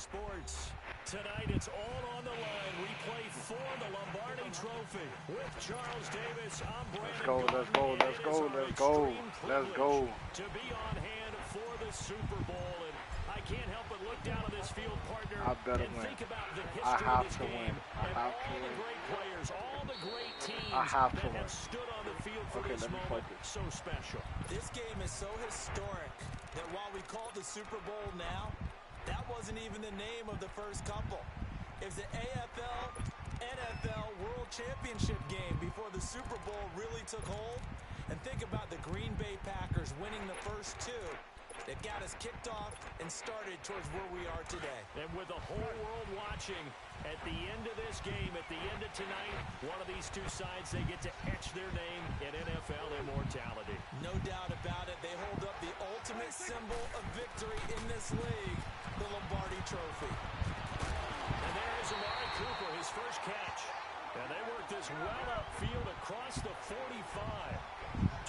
Sports. Tonight, it's all on the line. We play for the Lombardi Trophy. With Charles Davis, I'm Brandon. Let's go. To be on hand for the Super Bowl. And I can't help but look down at this field, partner, and think about the history of this game. And all the great players, all the great teams that have stood on the field for this moment. So special. This game is so historic that while we call it the Super Bowl now, that wasn't even the name of the first couple. It was the AFL-NFL World Championship game before the Super Bowl really took hold. And think about the Green Bay Packers winning the first two that got us kicked off and started towards where we are today. And with the whole world watching, at the end of this game, at the end of tonight, one of these two sides, they get to etch their name in NFL immortality. No doubt about it. They hold up the ultimate symbol of victory in this league, the Lombardi Trophy. And there's Amari Cooper, his first catch. And they work this well upfield across the 45.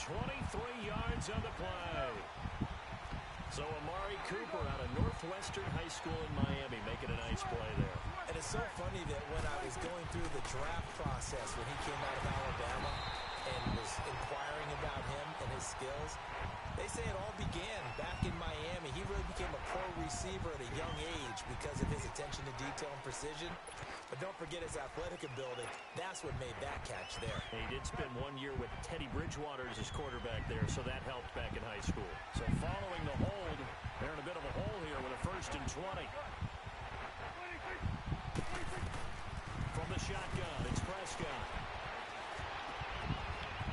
23 yards on the play. So Amari Cooper out of Northwestern High School in Miami making a nice play there. And it's so funny that when I was going through the draft process when he came out of Alabama and was inquiring about him and his skills, they say it all began back in Miami. He really became a pro receiver at a young age because of his attention to detail and precision. But don't forget his athletic ability. That's what made that catch there. And he did spend 1 year with Teddy Bridgewater as his quarterback there, so that helped back in high school. So following the hold, they're in a bit of a hole here with a 1st and 20. From the shotgun, it's Prescott.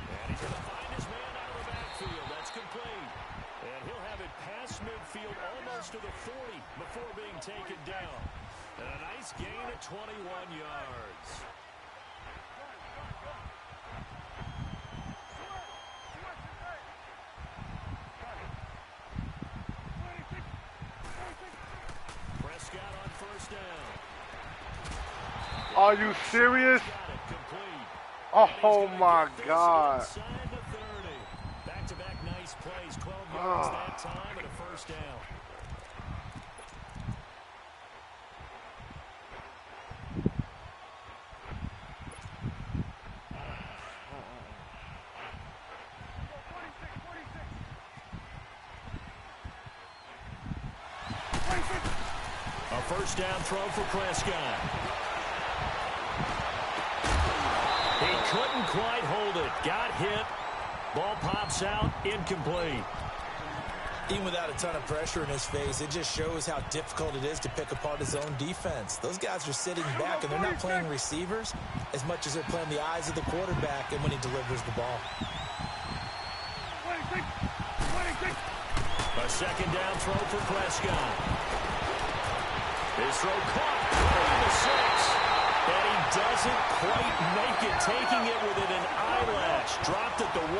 And he's going to find his man out of the backfield. That's complete. And he'll have it past midfield almost to the 40 before being taken down. And a nice gain of 21 yards. Prescott on 1st down. Are you serious? Oh my God. Back-to-back nice plays, 12 yards that time and a 1st down. A 1st down throw for Prescott. He couldn't quite hold it. Got hit. Ball pops out. Incomplete. Even without a ton of pressure in his face, it just shows how difficult it is to pick apart his own defense. Those guys are sitting back, and they're not playing receivers as much as they're playing the eyes of the quarterback and when he delivers the ball. A 2nd down throw for Prescott. His throw caught on the 6. And he doesn't quite make it, taking it within an eyelash. Dropped at the 1.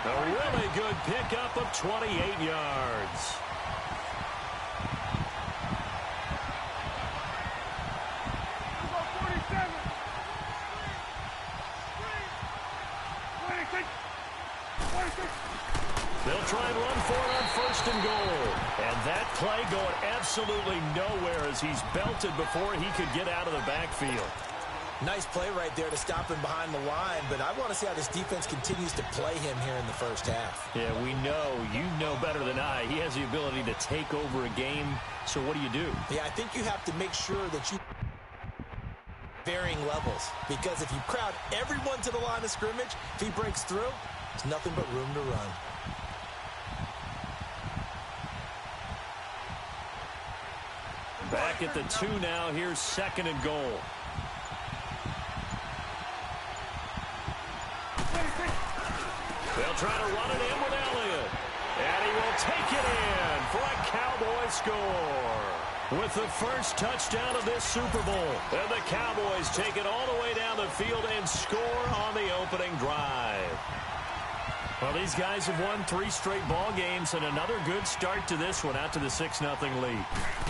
A really good pickup of 28 yards. They'll try and run for it on 1st and goal. And that play going absolutely nowhere as he's belted before he could get out of the backfield. Nice play right there to stop him behind the line, but I want to see how this defense continues to play him here in the 1st half. Yeah, we know. You know better than I. He has the ability to take over a game, so what do? Yeah, I think you have to make sure that you varying levels, because if you crowd everyone to the line of scrimmage, if he breaks through, there's nothing but room to run. Back at the 2 now. Here's 2nd and goal. They'll try to run it in with Elliott. And he will take it in for a Cowboy score. With the first touchdown of this Super Bowl. And the Cowboys take it all the way down the field and score on the opening drive. Well, these guys have won 3 straight ball games and another good start to this one out to the 6-0 lead.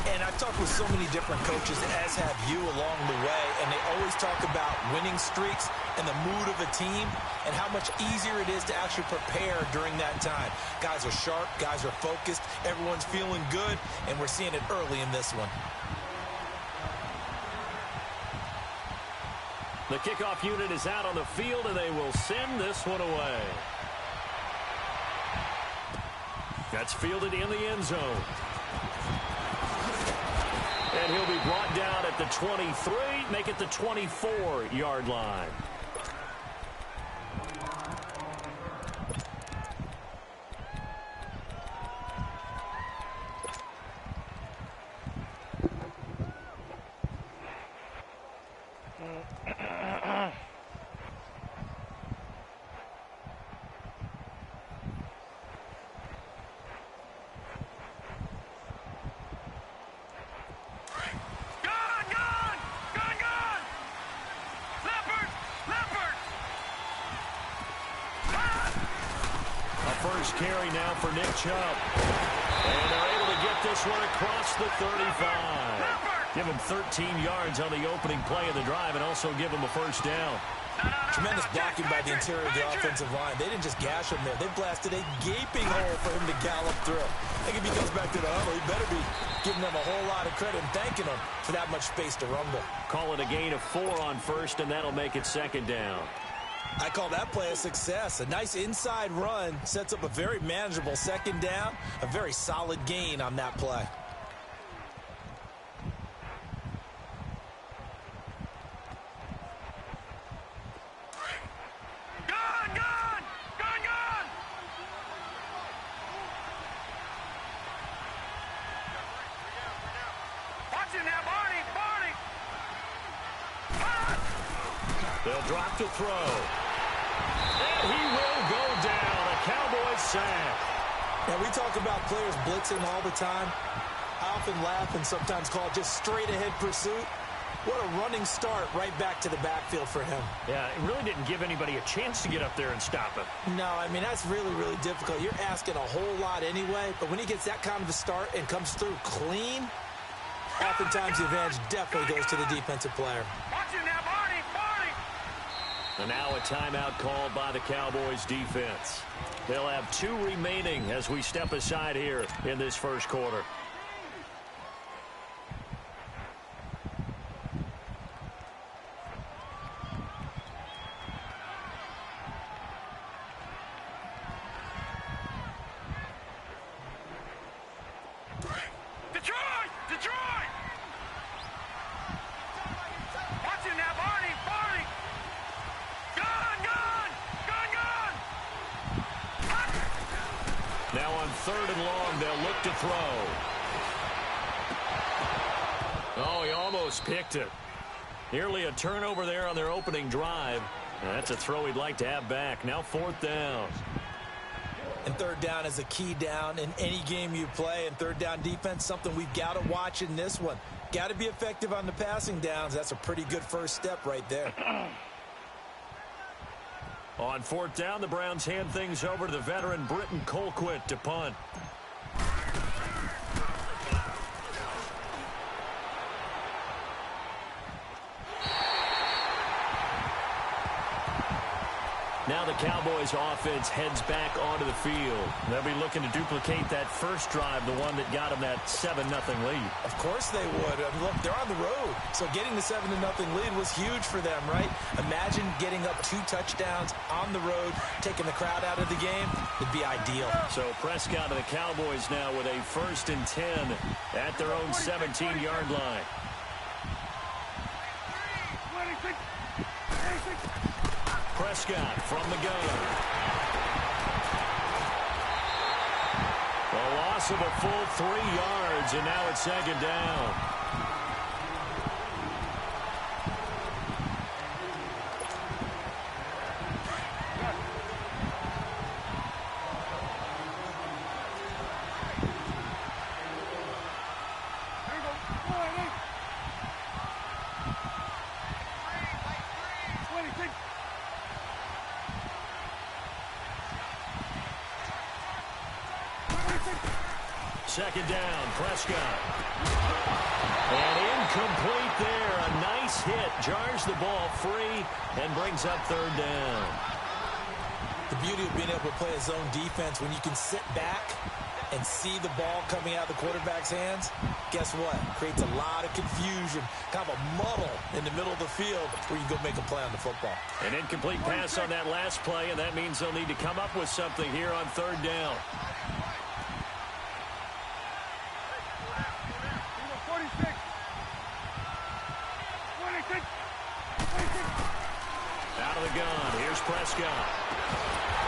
And I've talked with so many different coaches, as have you along the way, and they always talk about winning streaks and the mood of a team and how much easier it is to actually prepare during that time. Guys are sharp, guys are focused, everyone's feeling good, and we're seeing it early in this one. The kickoff unit is out on the field, and they will send this one away. That's fielded in the end zone. And he'll be brought down at the 23, make it the 24-yard line. First carry now for Nick Chubb. And they're able to get this one across the 35. Give him 13 yards on the opening play of the drive and also give him a first down. Tremendous blocking by the interior of the offensive line. They didn't just gash him there. They blasted a gaping hole for him to gallop through. I think if he goes back to the huddle, he better be giving them a whole lot of credit and thanking them for that much space to rumble. Call it a gain of 4 on first, and that'll make it second down. I call that play a success. A nice inside run sets up a very manageable second down. A very solid gain on that play. They'll drop to throw. And he will go down. A Cowboys sack. Now, we talk about players blitzing all the time. I often laugh and sometimes call it just straight-ahead pursuit. What a running start right back to the backfield for him. Yeah, it really didn't give anybody a chance to get up there and stop him. No, I mean, that's really, really difficult. You're asking a whole lot anyway, but when he gets that kind of a start and comes through clean, oftentimes the advantage definitely goes to the defensive player. And now a timeout called by the Cowboys defense. They'll have 2 remaining as we step aside here in this first quarter. Now on 3rd and long, they'll look to throw. Oh, he almost picked it. Nearly a turnover there on their opening drive. That's a throw he'd like to have back. Now 4th down. And 3rd down is a key down in any game you play. And 3rd down defense, something we've got to watch in this one. Got to be effective on the passing downs. That's a pretty good first step right there. On 4th down, the Browns hand things over to the veteran Britton Colquitt to punt. Now the Cowboys offense heads back onto the field. They'll be looking to duplicate that first drive, the one that got them that 7-0 lead. Of course they would. I mean, look, they're on the road. So getting the 7-0 lead was huge for them, right? Imagine getting up 2 touchdowns on the road, taking the crowd out of the game. It'd be ideal. So Prescott and the Cowboys now with a 1st and 10 at their own 17-yard line. Prescott from the gun. A loss of a full 3 yards, and now it's 2nd down. Second down, Prescott. And incomplete there. A nice hit. Jars the ball free and brings up 3rd down. The beauty of being able to play a zone defense when you can sit back and see the ball coming out of the quarterback's hands, guess what? Creates a lot of confusion, kind of a muddle in the middle of the field where you can go make a play on the football. An incomplete pass on that last play, and that means they'll need to come up with something here on third down. 46. Out of the gun. Here's Prescott.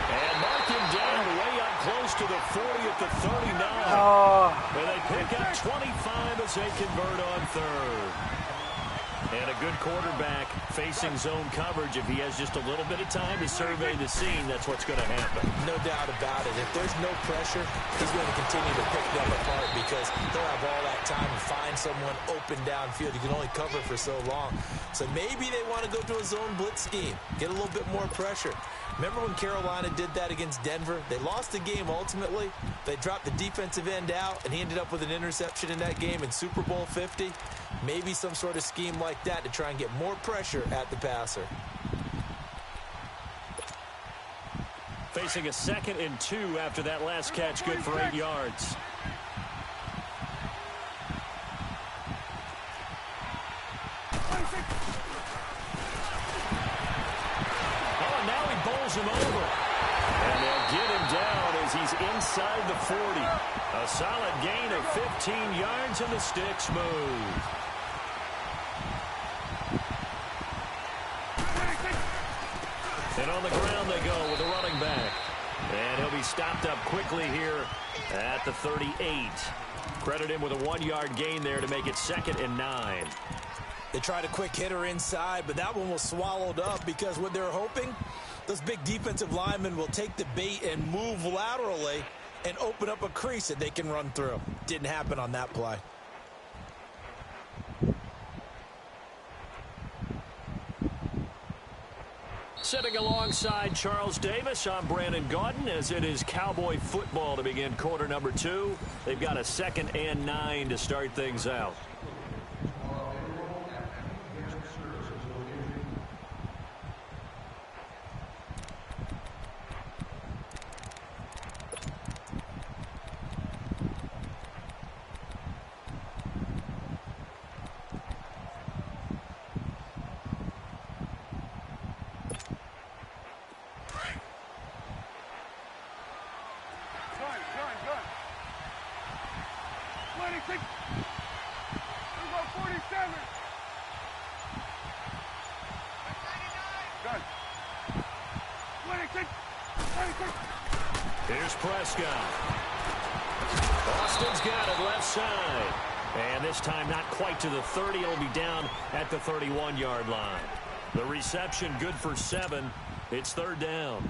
And mark him down way up close to the 40 at the 39. And they pick up 25 as they convert on third. And a good quarterback facing zone coverage. If he has just a little bit of time to survey the scene, that's what's going to happen. No doubt about it. If there's no pressure, he's going to continue to pick them apart because they'll have all that time to find someone open downfield. You can only cover for so long. So maybe they want to go to a zone blitz scheme, get a little bit more pressure. Remember when Carolina did that against Denver? They lost the game ultimately. They dropped the defensive end out, and he ended up with an interception in that game in Super Bowl 50. Maybe some sort of scheme like that to try and get more pressure at the passer. Facing a 2nd and 2 after that last catch, good for 8 yards. Him over. And they'll get him down as he's inside the 40. A solid gain of 15 yards, and the sticks move. And on the ground they go with a running back. And he'll be stopped up quickly here at the 38. Credit him with a 1-yard gain there to make it 2nd and 9. They tried a quick hitter inside, but that one was swallowed up because what they're hoping, those big defensive linemen will take the bait and move laterally and open up a crease that they can run through. Didn't happen on that play. Sitting alongside Charles Davis, I'm Brandon Gaudin as it is Cowboy football to begin quarter number 2. They've got a 2nd and 9 to start things out. Here's Prescott. Austin's got it left side. And this time not quite to the 30. It'll be down at the 31-yard line. The reception good for 7. It's third down.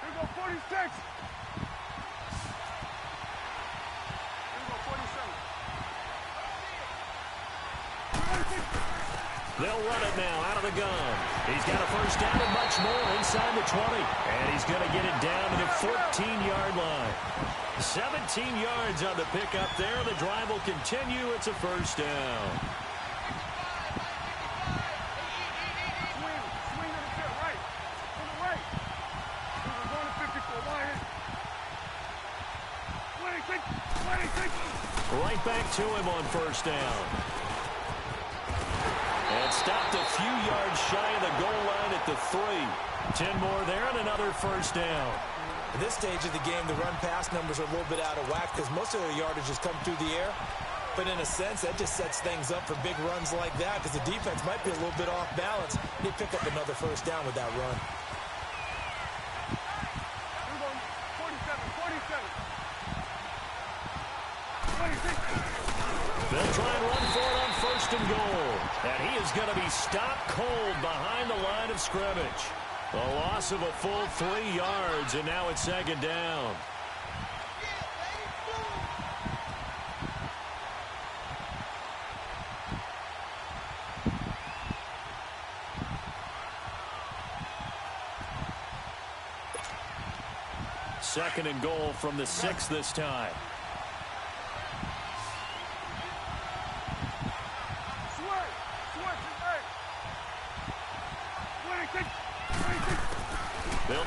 Here we go, 46. They'll run it now out of the gun. He's got a first down and much more inside the 20. And he's going to get it down to the 14-yard line. 17 yards on the pickup there. The drive will continue. It's a first down. Swing to the right. To the right. We're going to 54. Wide. 26. Right back to him on first down. And stopped a few yards shy of the goal line at the 3. 10 more there and another first down. At this stage of the game, the run-pass numbers are a little bit out of whack because most of their yardage has come through the air. But in a sense, that just sets things up for big runs like that because the defense might be a little bit off balance. They pick up another first down with that run. We're going 47. 26. They'll try and run for it on first and goal. And he is going to be stopped cold behind the line of scrimmage. A loss of a full 3 yards, and now it's second down. Second and goal from the 6 this time.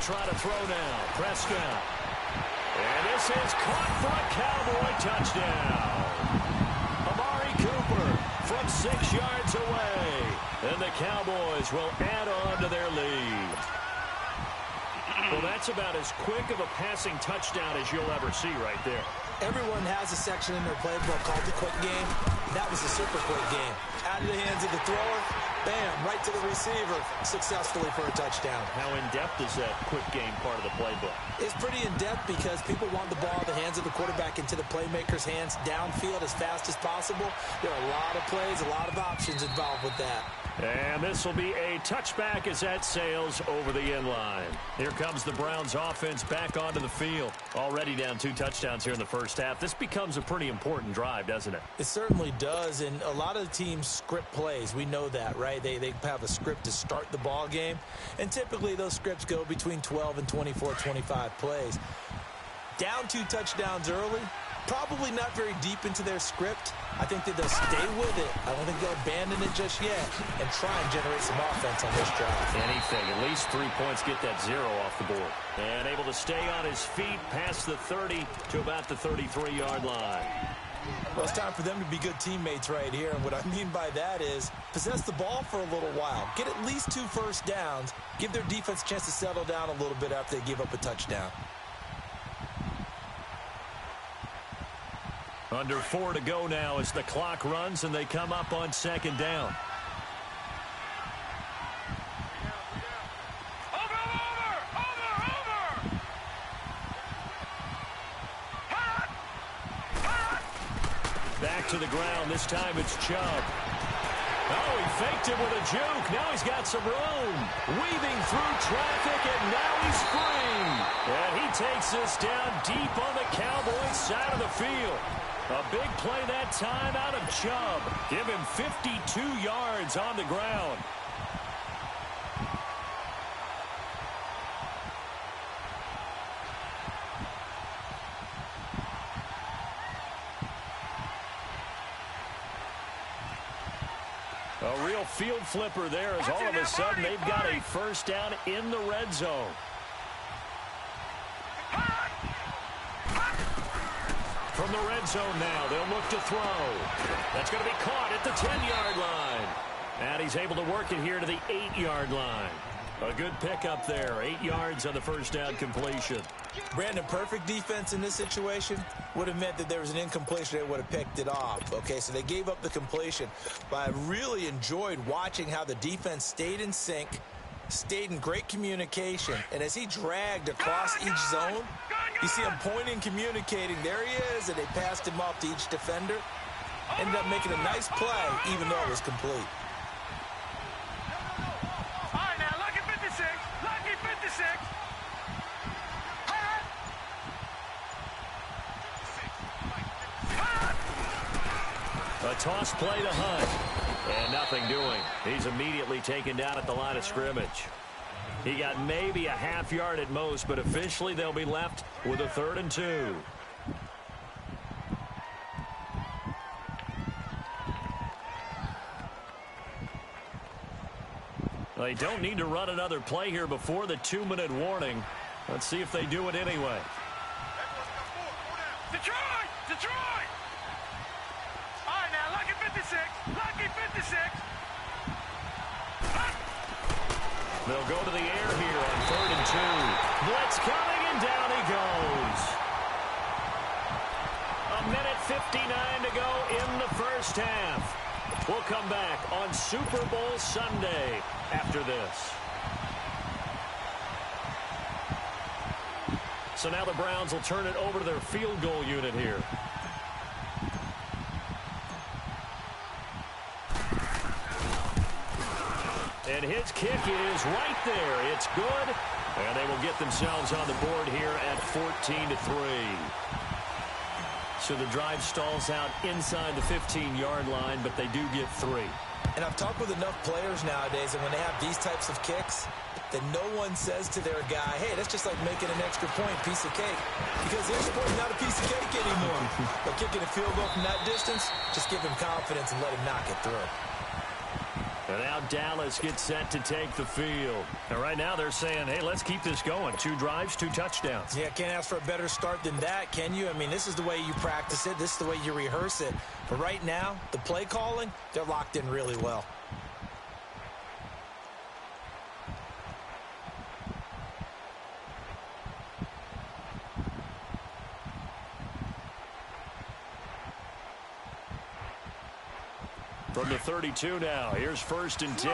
They'll try to throw now. Prescott. And this is caught for a Cowboy touchdown. Amari Cooper from 6 yards away. And the Cowboys will add on to their lead. Well, that's about as quick of a passing touchdown as you'll ever see right there. Everyone has a section in their playbook called the quick game. That was a super quick game. Out of the hands of the thrower, bam, right to the receiver, successfully for a touchdown. How in-depth is that quick game part of the playbook? It's pretty in-depth because people want the ball in the hands of the quarterback into the playmaker's hands downfield as fast as possible. There are a lot of plays, a lot of options involved with that. And this will be a touchback as that sails over the end line. Here comes the Browns offense back onto the field. Already down 2 touchdowns here in the first half. This becomes a pretty important drive, doesn't it? It certainly does, and a lot of the teams script plays. We know that, right? They have a script to start the ball game, and typically those scripts go between 12 and 24, 25 plays. Down 2 touchdowns early, probably not very deep into their script. I think that they'll stay with it. I don't think they'll abandon it just yet and try and generate some offense on this drive. Anything. At least 3 points get that 0 off the board. And able to stay on his feet past the 30 to about the 33-yard line. Well, it's time for them to be good teammates right here. And what I mean by that is possess the ball for a little while. Get at least 2 first downs. Give their defense a chance to settle down a little bit after they give up a touchdown. Under 4 to go now as the clock runs and they come up on 2nd down. Back to the ground. This time it's Chubb. Oh, he faked it with a juke. Now he's got some room. Weaving through traffic, and now he's free. And he takes this down deep on the Cowboys side of the field. A big play that time out of Chubb. Give him 52 yards on the ground. A real field flipper there as all of a sudden they've got a first down in the red zone. From the red zone now, they'll look to throw. That's going to be caught at the 10-yard line. And he's able to work it here to the 8-yard line. A good pickup there. 8 yards on the first down completion. Brandon, perfect defense in this situation would have meant that there was an incompletion. They would have picked it off. Okay, so they gave up the completion. But I really enjoyed watching how the defense stayed in sync, stayed in great communication. And as he dragged across each zone, you see him pointing, communicating. There he is, and they passed him off to each defender. Ended up making a nice play, even though it was complete. All right, now, lucky 56. Lucky 56. A toss play to Hunt. And nothing doing. He's immediately taken down at the line of scrimmage. He got maybe a half yard at most, but officially they'll be left with a 3rd and 2. They don't need to run another play here before the 2-minute warning. Let's see if they do it anyway. Detroit! Detroit! All right, now, lucky 56. Lucky 56. They'll go to the air here on 3rd and 2. Blitz coming, and down he goes. A minute 59 to go in the first half. We'll come back on Super Bowl Sunday after this. So now the Browns will turn it over to their field goal unit here. And his kick is right there. It's good. And they will get themselves on the board here at 14-3. So the drive stalls out inside the 15-yard line, but they do get 3. And I've talked with enough players nowadays, and when they have these types of kicks, that no one says to their guy, hey, that's just like making an extra point, piece of cake. Because the extra point is not a piece of cake anymore. But kicking a field goal from that distance, just give him confidence and let him knock it through. And now Dallas gets set to take the field. And right now they're saying, hey, let's keep this going. 2 drives, 2 touchdowns. Yeah, can't ask for a better start than that, can you? I mean, this is the way you practice it. This is the way you rehearse it. But right now, the play calling, they're locked in really well. From the 32 now, here's 1st and 10.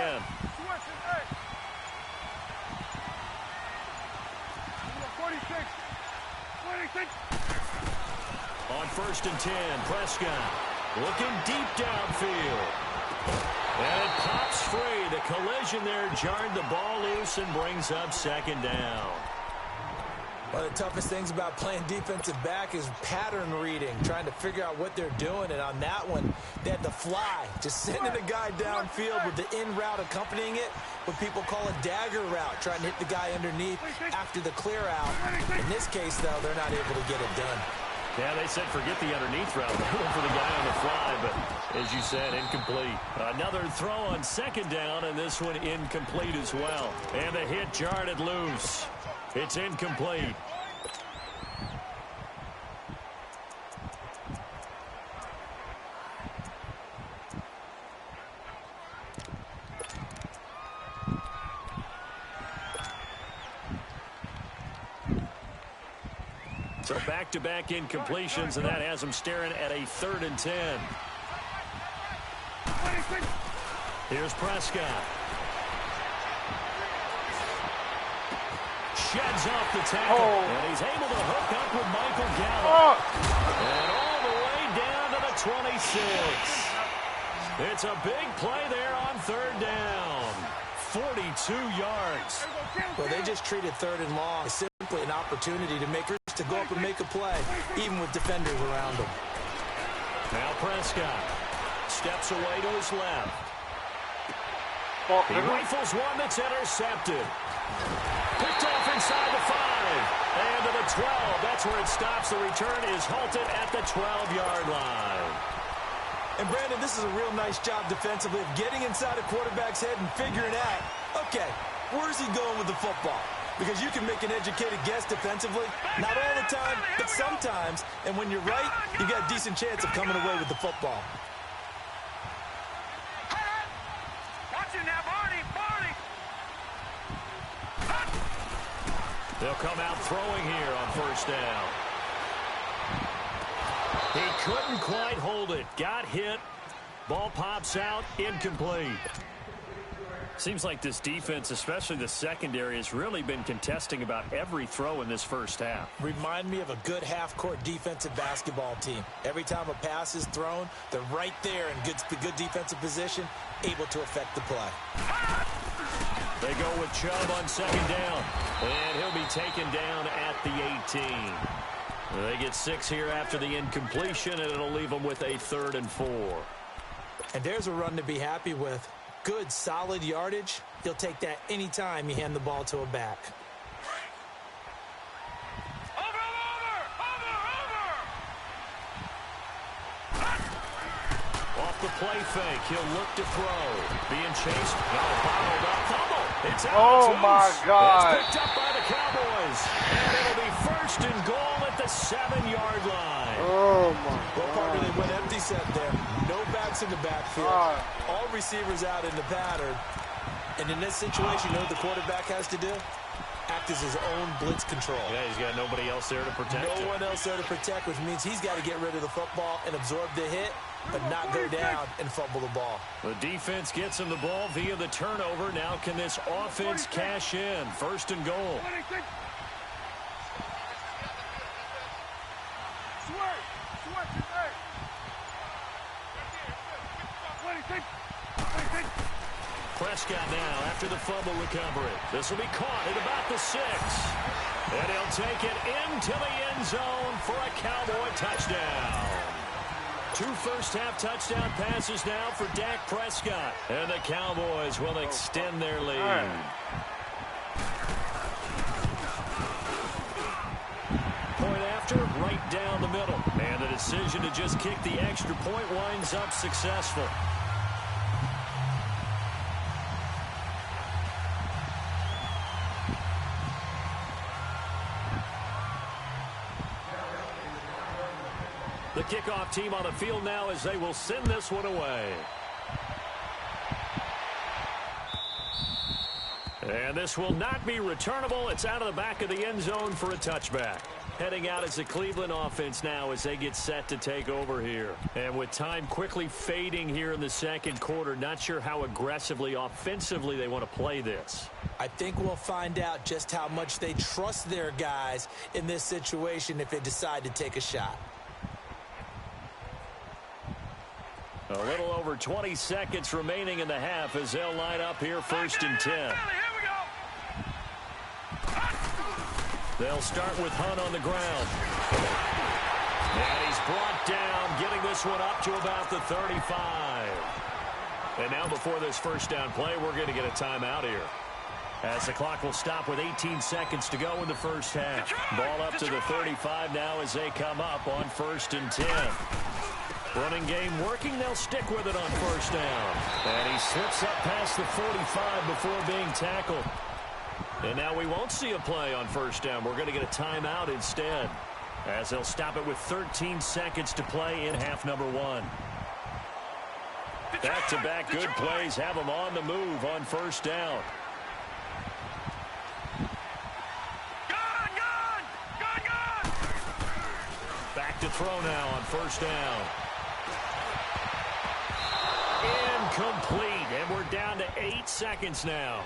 On 1st and 10, Prescott looking deep downfield. And it pops free. The collision there jarred the ball loose and brings up 2nd down. One of the toughest things about playing defensive back is pattern reading, trying to figure out what they're doing. And on that one, they had the fly, just sending a guy downfield with the in route accompanying it, what people call a dagger route, trying to hit the guy underneath after the clear out. In this case, though, they're not able to get it done. Yeah, they said forget the underneath route. They're going for the guy on the fly, but as you said, incomplete. Another throw on 2nd down, and this one incomplete as well. And the hit jarred it loose. It's incomplete. So back-to-back incompletions, and that has them staring at a 3rd and 10. Here's Prescott. Sheds off the tackle, and he's able to hook up with Michael Gallup. And all the way down to the 26. It's a big play there on 3rd down. 42 yards. Well, they just treated 3rd and long as simply an opportunity to go up and make a play, even with defenders around him. Now Prescott steps away to his left. He rifles one that's intercepted. Picked off inside the 5. And to the 12. That's where it stops. The return is halted at the 12-yard line. And, Brandon, this is a real nice job defensively of getting inside a quarterback's head and figuring out, okay, where's he going with the football? Because you can make an educated guess defensively. Not all the time, but sometimes. And when you're right, you got a decent chance of coming away with the football. Watch it now, Barney. They'll come out throwing here on 1st down. He couldn't quite hold it. Got hit. Ball pops out. Incomplete. Seems like this defense, especially the secondary, has really been contesting about every throw in this 1st half. Remind me of a good half-court defensive basketball team. Every time a pass is thrown, they're right there in good defensive position, able to affect the play. They go with Chubb on 2nd down, and he'll be taken down at the 18. They get 6 here after the incompletion, and it'll leave them with a 3rd and 4. And there's a run to be happy with. Good, solid yardage. He'll take that anytime you hand the ball to a back. Off the play fake, he'll look to throw. Being chased, bottled up, fumble. It's out. Oh, my God. It's picked up by the Cowboys. And it'll be 1st and goal at the 7-yard line. Oh, my Well, Parker, they God. went empty set there. No backs in the backfield. All receivers out in the pattern. And in this situation, you know what the quarterback has to do? Act as his own blitz control. Yeah, he's got nobody else there to protect him. No one else there to protect, which means he's got to get rid of the football and absorb the hit, but not go down and fumble the ball. The defense gets him the ball via the turnover. Now can this offense cash in? 1st and goal. Prescott now after the fumble recovery. This will be caught at about the 6. And he'll take it into the end zone for a Cowboy touchdown. 2 first-half touchdown passes now for Dak Prescott. And the Cowboys will extend their lead. Point after, right down the middle. And the decision to just kick the extra point winds up successful. The kickoff team on the field now as they will send this one away. And this will not be returnable. It's out of the back of the end zone for a touchback. Heading out as the Cleveland offense now as they get set to take over here. And with time quickly fading here in the second quarter, not sure how aggressively, offensively they want to play this. I think we'll find out just how much they trust their guys in this situation if they decide to take a shot. A little over 20 seconds remaining in the half as they'll line up here 1st and 10. They'll start with Hunt on the ground. And he's brought down, getting this one up to about the 35. And now before this first down play, we're going to get a timeout here, as the clock will stop with 18 seconds to go in the first half. Ball up to the 35 now as they come up on 1st and 10. Running game working. They'll stick with it on 1st down. And he slips up past the 45 before being tackled. And now we won't see a play on 1st down. We're going to get a timeout instead, as they'll stop it with 13 seconds to play in half number 1. Back-to-back good plays have them on the move on 1st down. Back to throw now on 1st down. Incomplete, and we're down to 8 seconds now.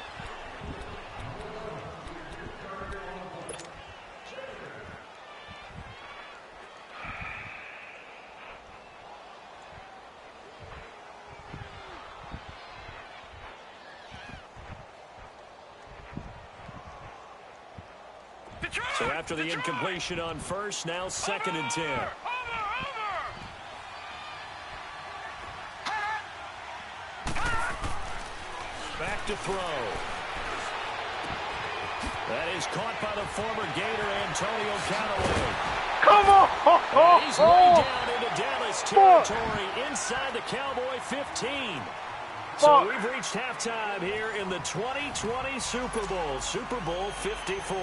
So after the incompletion on 1st, now 2nd and 10. Back to throw. That is caught by the former Gator, Antonio Callaway. Come on! And he's way down into Dallas territory inside the Cowboy 15. So we've reached halftime here in the 2020 Super Bowl, Super Bowl 54.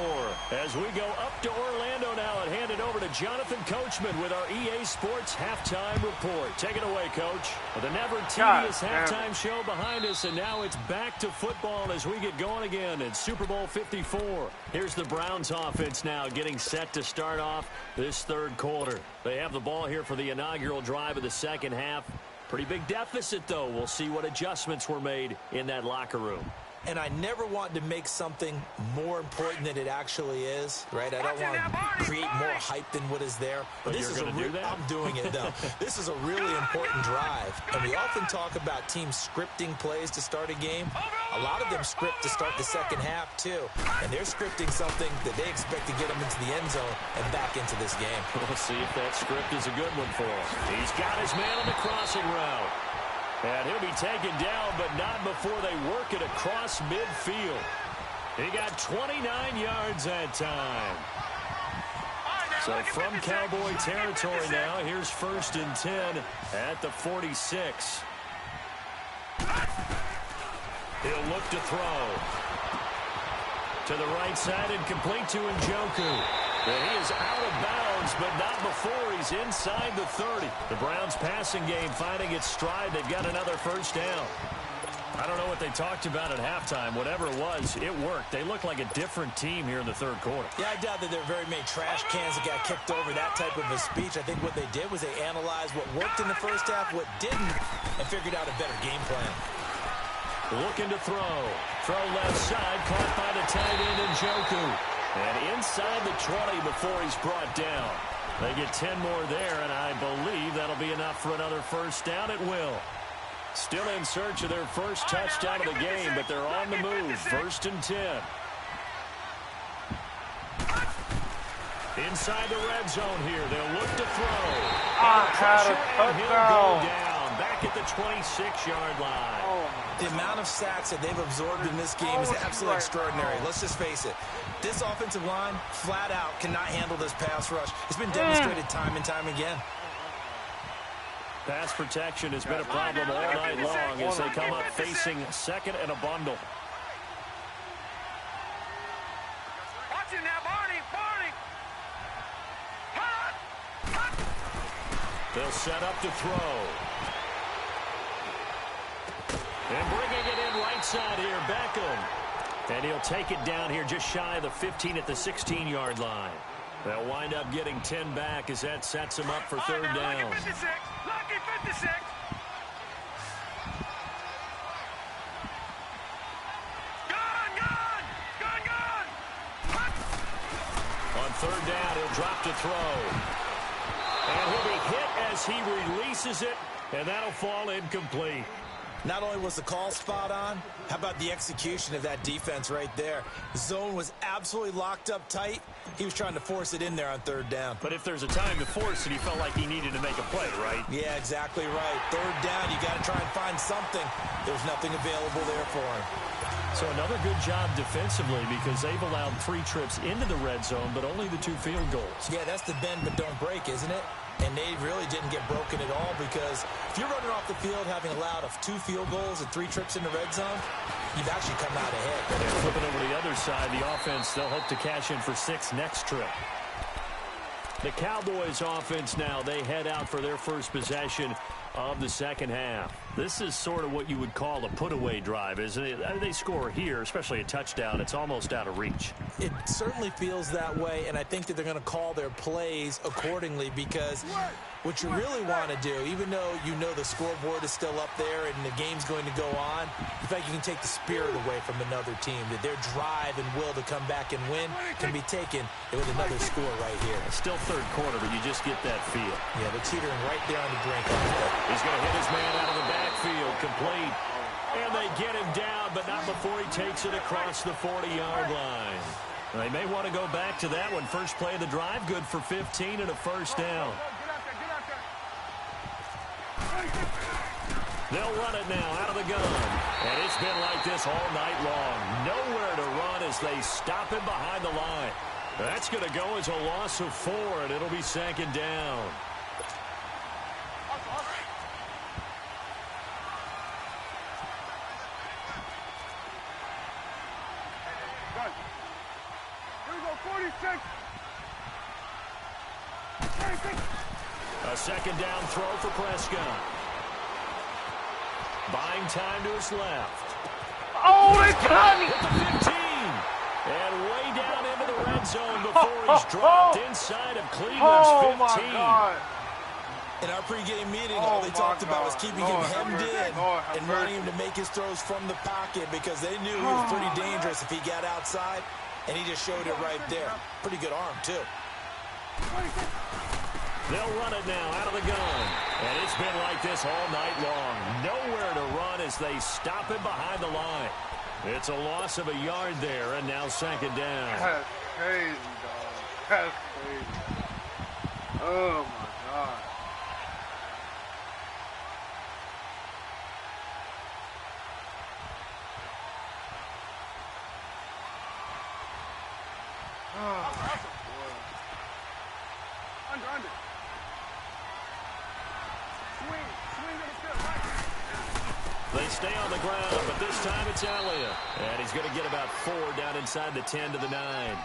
As we go up to Orlando now and hand it over to Jonathan Coachman with our EA Sports Halftime Report. Take it away, Coach. With a never tedious halftime show behind us, and now it's back to football as we get going again in Super Bowl 54. Here's the Browns offense now getting set to start off this 3rd quarter. They have the ball here for the inaugural drive of the second half. Pretty big deficit, though. We'll see what adjustments were made in that locker room. And I never want to make something more important than it actually is, right? I don't want to create more hype than what is there. But this is I'm doing it, though. This is a really important drive. And we often talk about teams scripting plays to start a game. A lot of them script to start the second half, too. And they're scripting something that they expect to get them into the end zone and back into this game. We'll see if that script is a good one for him. He's got his man on the crossing route. And he'll be taken down, but not before they work it across midfield. He got 29 yards that time. So from Cowboy territory now, here's 1st and 10 at the 46. He'll look to throw. To the right side and complete to Njoku. And he is out of bounds, but not before he's inside the 30. The Browns passing game finding its stride. They've got another 1st down. I don't know what they talked about at halftime. Whatever it was, it worked. They look like a different team here in the 3rd quarter. Yeah, I doubt that there are very many trash cans that got kicked over, that type of a speech. I think what they did was they analyzed what worked in the first half, what didn't, and figured out a better game plan. Looking to throw. Throw left side, caught by the tight end Njoku. And inside the 20 before he's brought down. They get 10 more there, and I believe that'll be enough for another 1st down. It will. Still in search of their first touchdown of the game, but they're on the move. 1st and 10. Inside the red zone here. They'll look to throw. I had a And he'll go touchdown. down back at the 26-yard line. The amount of sacks that they've absorbed in this game is absolutely extraordinary. Let's just face it. This offensive line, flat out, cannot handle this pass rush. It's been demonstrated time and time again. Pass protection has been a problem all night long as they come up facing 2nd and a bundle. Watch it now, Barney. They'll set up to throw. And bringing it in right side here, Beckham. And he'll take it down here just shy of the 15 at the 16-yard line. They'll wind up getting 10 back as that sets them up for third down. Lucky 56. Lucky 56. On third down, he'll drop to throw. And he'll be hit as he releases it, and that'll fall incomplete. Not only was the call spot on, how about the execution of that defense right there? The zone was absolutely locked up tight. He was trying to force it in there on third down. But if there's a time to force it, he felt like he needed to make a play, right? Yeah, exactly right. Third down, you got to try and find something. There's nothing available there for him. So another good job defensively because they've allowed 3 trips into the red zone, but only the 2 field goals. Yeah, that's the bend but don't break, isn't it? And they really didn't get broken at all because if you're running off the field having allowed 2 field goals and 3 trips in the red zone, you've actually come out ahead. And flipping over to the other side, the offense, they'll hope to cash in for 6 next trip. The Cowboys offense now, they head out for their first possession of the second half. This is sort of what you would call a put-away drive, isn't it? They score here, especially a touchdown. It's almost out of reach. It certainly feels that way, and I think that they're going to call their plays accordingly because what you really want to do, even though you know the scoreboard is still up there and the game's going to go on, you feel like you can take the spirit away from another team, that their drive and will to come back and win can be taken with another score right here. It's still third quarter, but you just get that feel. Yeah, they're teetering right there on the brink. He's going to hit his man out of the backfield, complete. And they get him down, but not before he takes it across the 40-yard line. They may want to go back to that one. First play of the drive, good for 15 and a first down. They'll run it now out of the gun. And it's been like this all night long. Nowhere to run as they stop him behind the line. That's going to go as a loss of 4, and it'll be second down. A second down throw for Prescott. Buying time to his left. Oh, they got me! Hit the 15. And way down into the red zone before he's dropped inside of Cleveland's 15. My God. In our pregame meeting, all they talked about was keeping him hemmed in and wanting him to make his throws from the pocket because they knew he was pretty dangerous if he got outside, and he just showed it right there. Pretty good arm, too. They'll run it now out of the gun. And it's been like this all night long. Nowhere to run as they stop him behind the line. It's a loss of a yard there, and now second down. That's crazy, dog. That's crazy. Oh, my God. Under. They stay on the ground, but this time it's Elliott. And he's going to get about 4 down inside the 10 to the 9.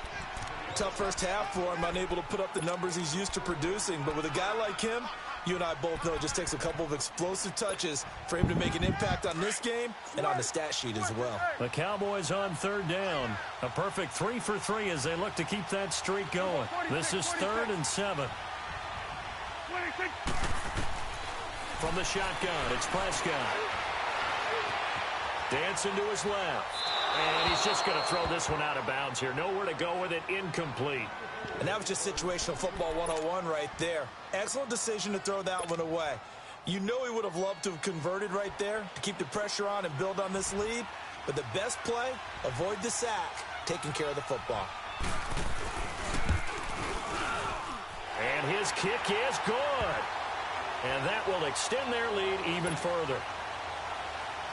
Tough first half for him, unable to put up the numbers he's used to producing. But with a guy like him, you and I both know it just takes a couple of explosive touches for him to make an impact on this game and on the stat sheet as well. The Cowboys on third down. A perfect 3 for 3 as they look to keep that streak going. This is 3rd and 7. From the shotgun, it's Prescott. Dancing to his left. And he's just going to throw this one out of bounds here. Nowhere to go with it. Incomplete. And that was just situational football 101 right there. Excellent decision to throw that one away. You know he would have loved to have converted right there to keep the pressure on and build on this lead. But the best play, avoid the sack, taking care of the football. And his kick is good. And that will extend their lead even further.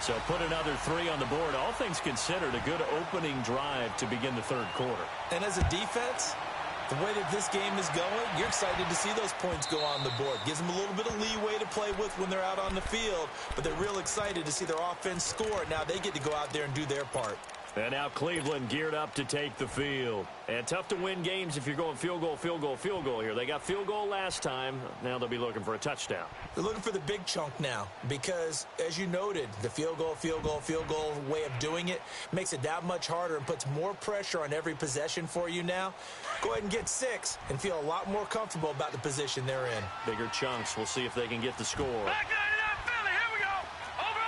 So put another 3 on the board. All things considered, a good opening drive to begin the third quarter. And as a defense, the way that this game is going, you're excited to see those points go on the board. Gives them a little bit of leeway to play with when they're out on the field, but they're real excited to see their offense score. Now they get to go out there and do their part. And now Cleveland geared up to take the field. And tough to win games if you're going field goal, field goal, field goal here. They got field goal last time. Now they'll be looking for a touchdown. They're looking for the big chunk now because, as you noted, the field goal, field goal, field goal way of doing it makes it that much harder and puts more pressure on every possession for you now. Go ahead and get 6 and feel a lot more comfortable about the position they're in. Bigger chunks. We'll see if they can get the score. Back 99 Philly. Here we go. Over.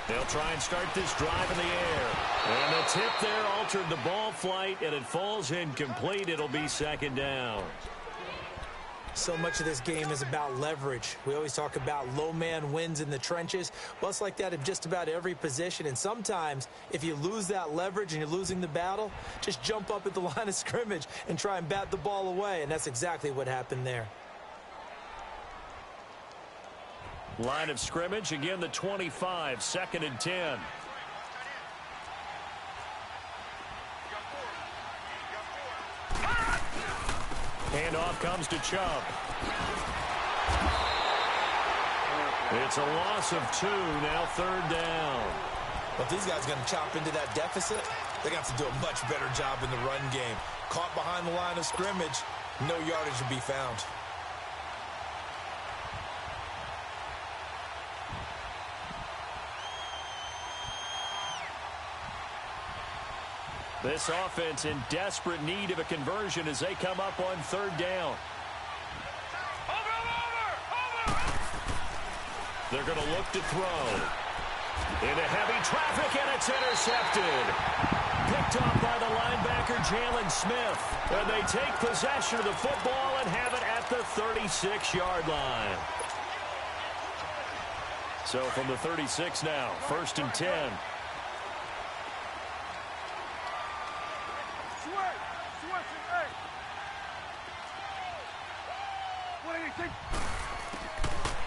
They'll try and start this drive in the air. And the tip there altered the ball flight, and it falls incomplete. It'll be second down. So much of this game is about leverage. We always talk about low man wins in the trenches. Well, it's like that in just about every position. And sometimes, if you lose that leverage and you're losing the battle, just jump up at the line of scrimmage and try and bat the ball away. And that's exactly what happened there. Line of scrimmage, again the 25, 2nd and 10. Handoff comes to Chubb. It's a loss of 2, now 3rd down. But these guys are going to chop into that deficit. They're going to have to do a much better job in the run game. Caught behind the line of scrimmage, no yardage to be found. This offense in desperate need of a conversion as they come up on 3rd down. Over. They're going to look to throw. Into heavy traffic, and it's intercepted. Picked off by the linebacker, Jalen Smith. And they take possession of the football and have it at the 36-yard line. So from the 36 now, 1st and 10.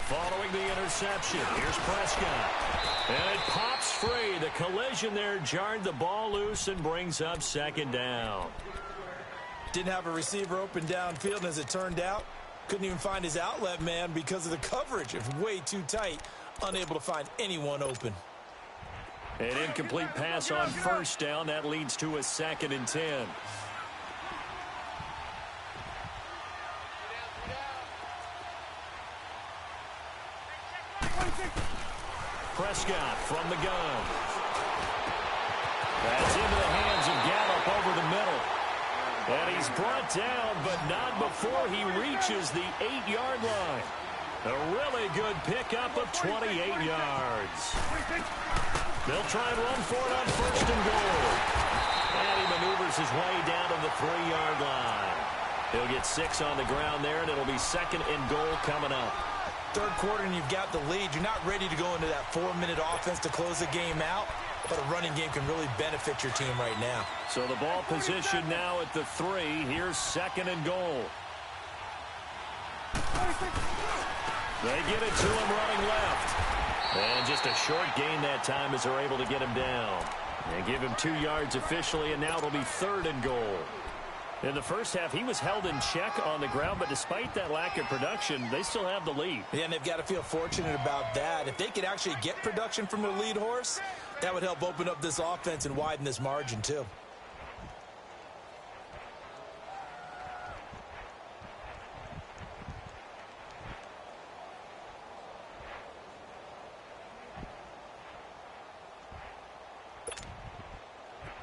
Following the interception, here's Prescott. And it pops free. The collision there jarred the ball loose and brings up 2nd down. Didn't have a receiver open downfield, and as it turned out, couldn't even find his outlet man because of the coverage. It was way too tight, unable to find anyone open. An incomplete pass on 1st down. That leads to a 2nd and 10. Prescott from the gun. That's into the hands of Gallup over the middle. And he's brought down, but not before he reaches the 8-yard line. A really good pickup of 28 yards. They'll try and run for it on 1st and goal. And he maneuvers his way down to the 3-yard line. He'll get 6 on the ground there, and it'll be 2nd and goal coming up. 3rd quarter and you've got the lead. You're not ready to go into that 4-minute offense to close the game out, but a running game can really benefit your team right now. So the ball position now at the 3. Here's 2nd and goal. They get it to him running left. And just a short gain that time as they're able to get him down. And give him 2 yards officially, and now it'll be 3rd and goal. In the first half, he was held in check on the ground, but despite that lack of production, they still have the lead. Yeah, and they've got to feel fortunate about that. If they could actually get production from their lead horse, that would help open up this offense and widen this margin, too.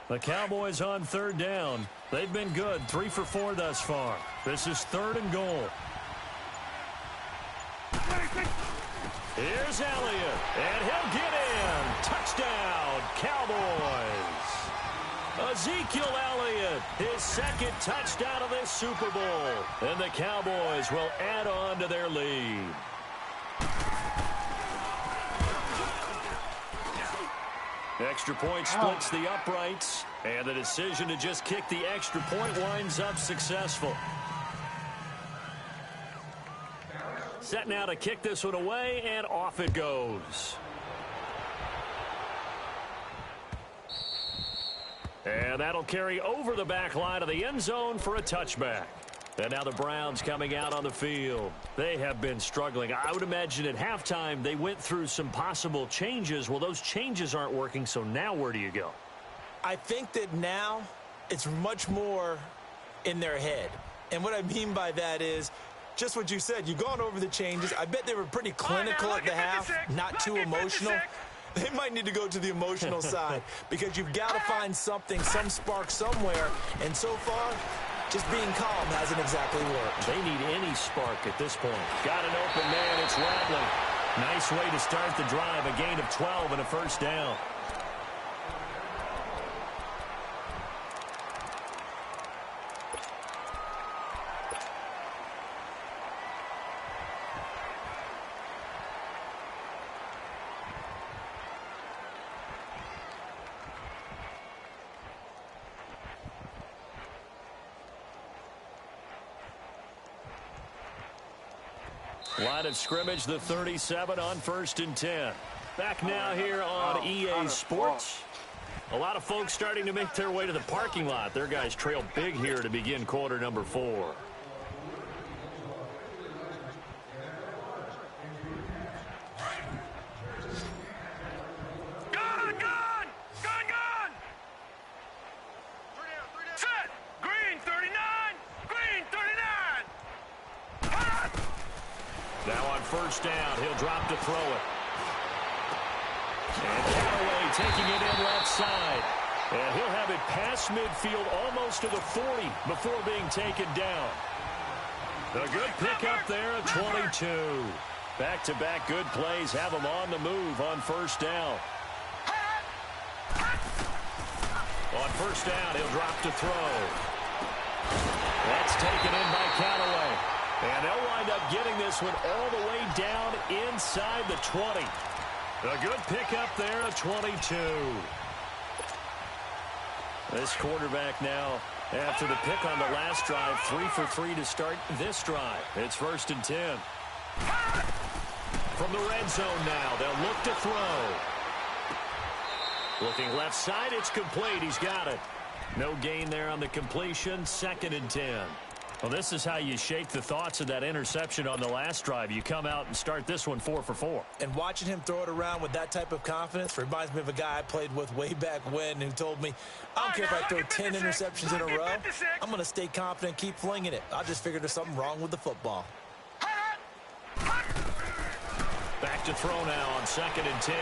The Cowboys on 3rd down. They've been good, 3 for 4 thus far. This is 3rd and goal. Here's Elliott, and he'll get in. Touchdown, Cowboys. Ezekiel Elliott, his 2nd touchdown of this Super Bowl. And the Cowboys will add on to their lead. Extra point splits the uprights, and the decision to just kick the extra point winds up successful. Set now to kick this one away, and off it goes. And that'll carry over the back line of the end zone for a touchback. And now the Browns coming out on the field. They have been struggling. I would imagine at halftime they went through some possible changes. Well, those changes aren't working, so now where do you go? I think that now it's much more in their head. And what I mean by that is just what you said. You've gone over the changes. I bet they were pretty clinical at the half, not too emotional. They might need to go to the emotional side because you've got to find something, some spark somewhere. And so far, just being calm hasn't exactly worked. They need any spark at this point. Got an open man. It's Rattling. Nice way to start the drive. A gain of 12 and a first down. Line of scrimmage, the 37 on 1st and 10. Back now here on EA Sports. A lot of folks starting to make their way to the parking lot. Their guys trail big here to begin quarter number 4. First down, he'll drop to throw it. And Callaway taking it in left side. And he'll have it past midfield almost to the 40 before being taken down. A good pickup there at 22. Back-to-back good plays have him on the move on first down. On first down, he'll drop to throw. That's taken in by Callaway. And they'll wind up getting this one all the way down inside the 20. A good pickup there at 22. This quarterback now, after the pick on the last drive, 3 for 3 to start this drive. It's 1st and 10. From the red zone now, they'll look to throw. Looking left side, it's complete. He's got it. No gain there on the completion. 2nd and 10. Well, this is how you shake the thoughts of that interception on the last drive. You come out and start this one 4 for 4. And watching him throw it around with that type of confidence reminds me of a guy I played with way back when who told me, I don't care if I throw 10 interceptions in a row. I'm going to stay confident, keep flinging it. I just figured there's something wrong with the football. Back to throw now on 2nd and 10.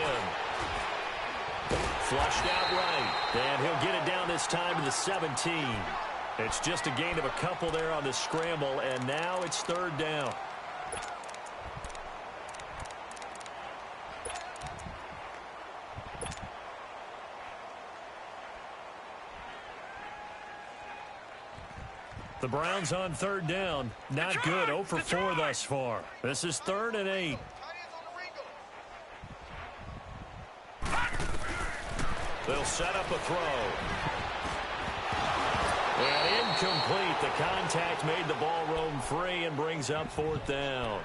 Flushed out right. And he'll get it down this time to the 17. It's just a gain of a couple there on the scramble, and now it's 3rd down. The Browns on 3rd down. Not good. 0 for 4 thus far. This is 3rd and 8. They'll set up a throw. And incomplete. The contact made the ball roam free and brings up 4th down.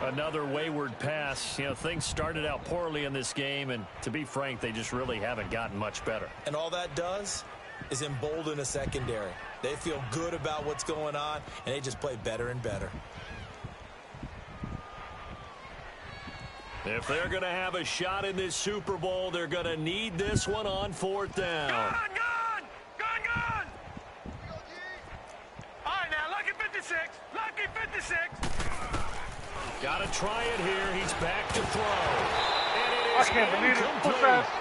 Another wayward pass. You know, things started out poorly in this game, and to be frank, they just really haven't gotten much better. And all that does is embolden a secondary. They feel good about what's going on, and they just play better and better. If they're going to have a shot in this Super Bowl, they're going to need this one on 4th down. Lucky 56. Got to try it here. He's back to throw. And it is I can't believe it.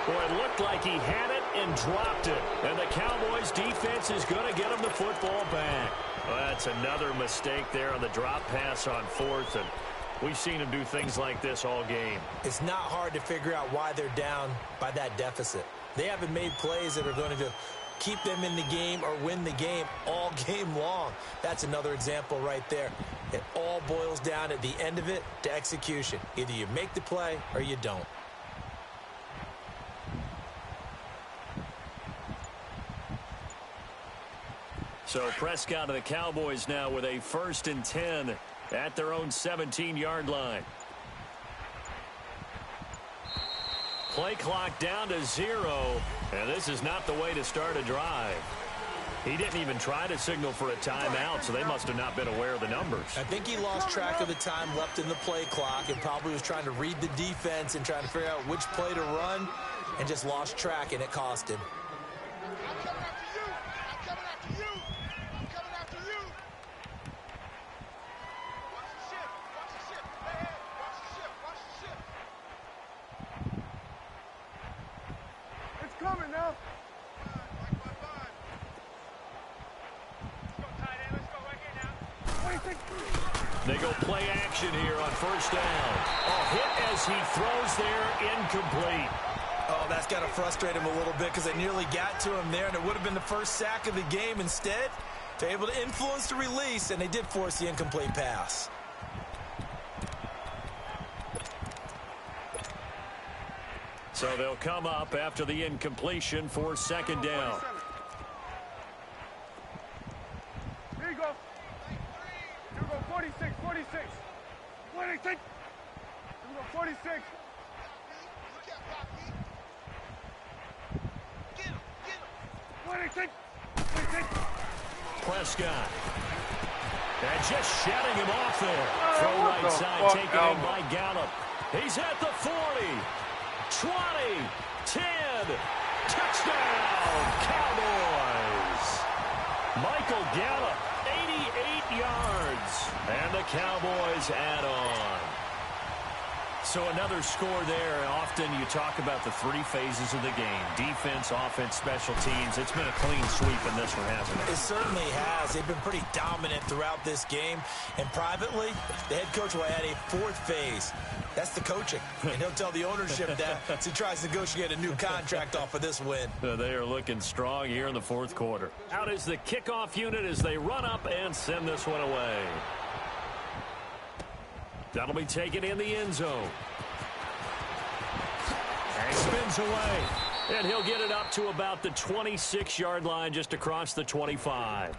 Boy, it looked like he had it and dropped it. And the Cowboys defense is going to get him the football back. Well, that's another mistake there on the drop pass on 4th. And we've seen him do things like this all game. It's not hard to figure out why they're down by that deficit. They haven't made plays that are going to keep them in the game or win the game all game long. That's another example right there. It all boils down at the end of it to execution. Either you make the play or you don't. So Prescott and the Cowboys now with a 1st and 10 at their own 17-yard line. Play clock down to 0, and this is not the way to start a drive. He didn't even try to signal for a timeout, so they must have not been aware of the numbers. I think he lost track of the time left in the play clock and probably was trying to read the defense and trying to figure out which play to run and just lost track, and it cost him. I'm coming after you. I'm coming after you. I'm coming after you. Watch the ship. Watch the ship. Hey, hey. Watch the ship. Watch the ship. It's coming now. They go play action here on first down. Oh, hit as he throws there, incomplete. Oh, that's got to frustrate him a little bit because they nearly got to him there, and it would have been the first sack of the game. Instead, they're able to influence the release, and they did force the incomplete pass. So they'll come up after the incompletion for second down. Here you go. Here we go, 46, 46. 46. Here we go, 46. Look at Poppy. Get him. Get him. 46. 46. Prescott. And just shutting him off there. Throw what right the side, fuck, taken in Alvin? by Gallup. He's at the 40. 20. 10. Touchdown, Cowboys. Michael Gallup, 88 yards. And the Cowboys add on. So another score there. Often you talk about the three phases of the game. Defense, offense, special teams. It's been a clean sweep in this one, hasn't it? It certainly has. They've been pretty dominant throughout this game. And privately, the head coach will add a fourth phase. That's the coaching. And he'll tell the ownership that as he tries to negotiate a new contract off of this win. They are looking strong here in the fourth quarter. Out is the kickoff unit as they run up and send this one away. That'll be taken in the end zone. And spins away. And he'll get it up to about the 26-yard line just across the 25.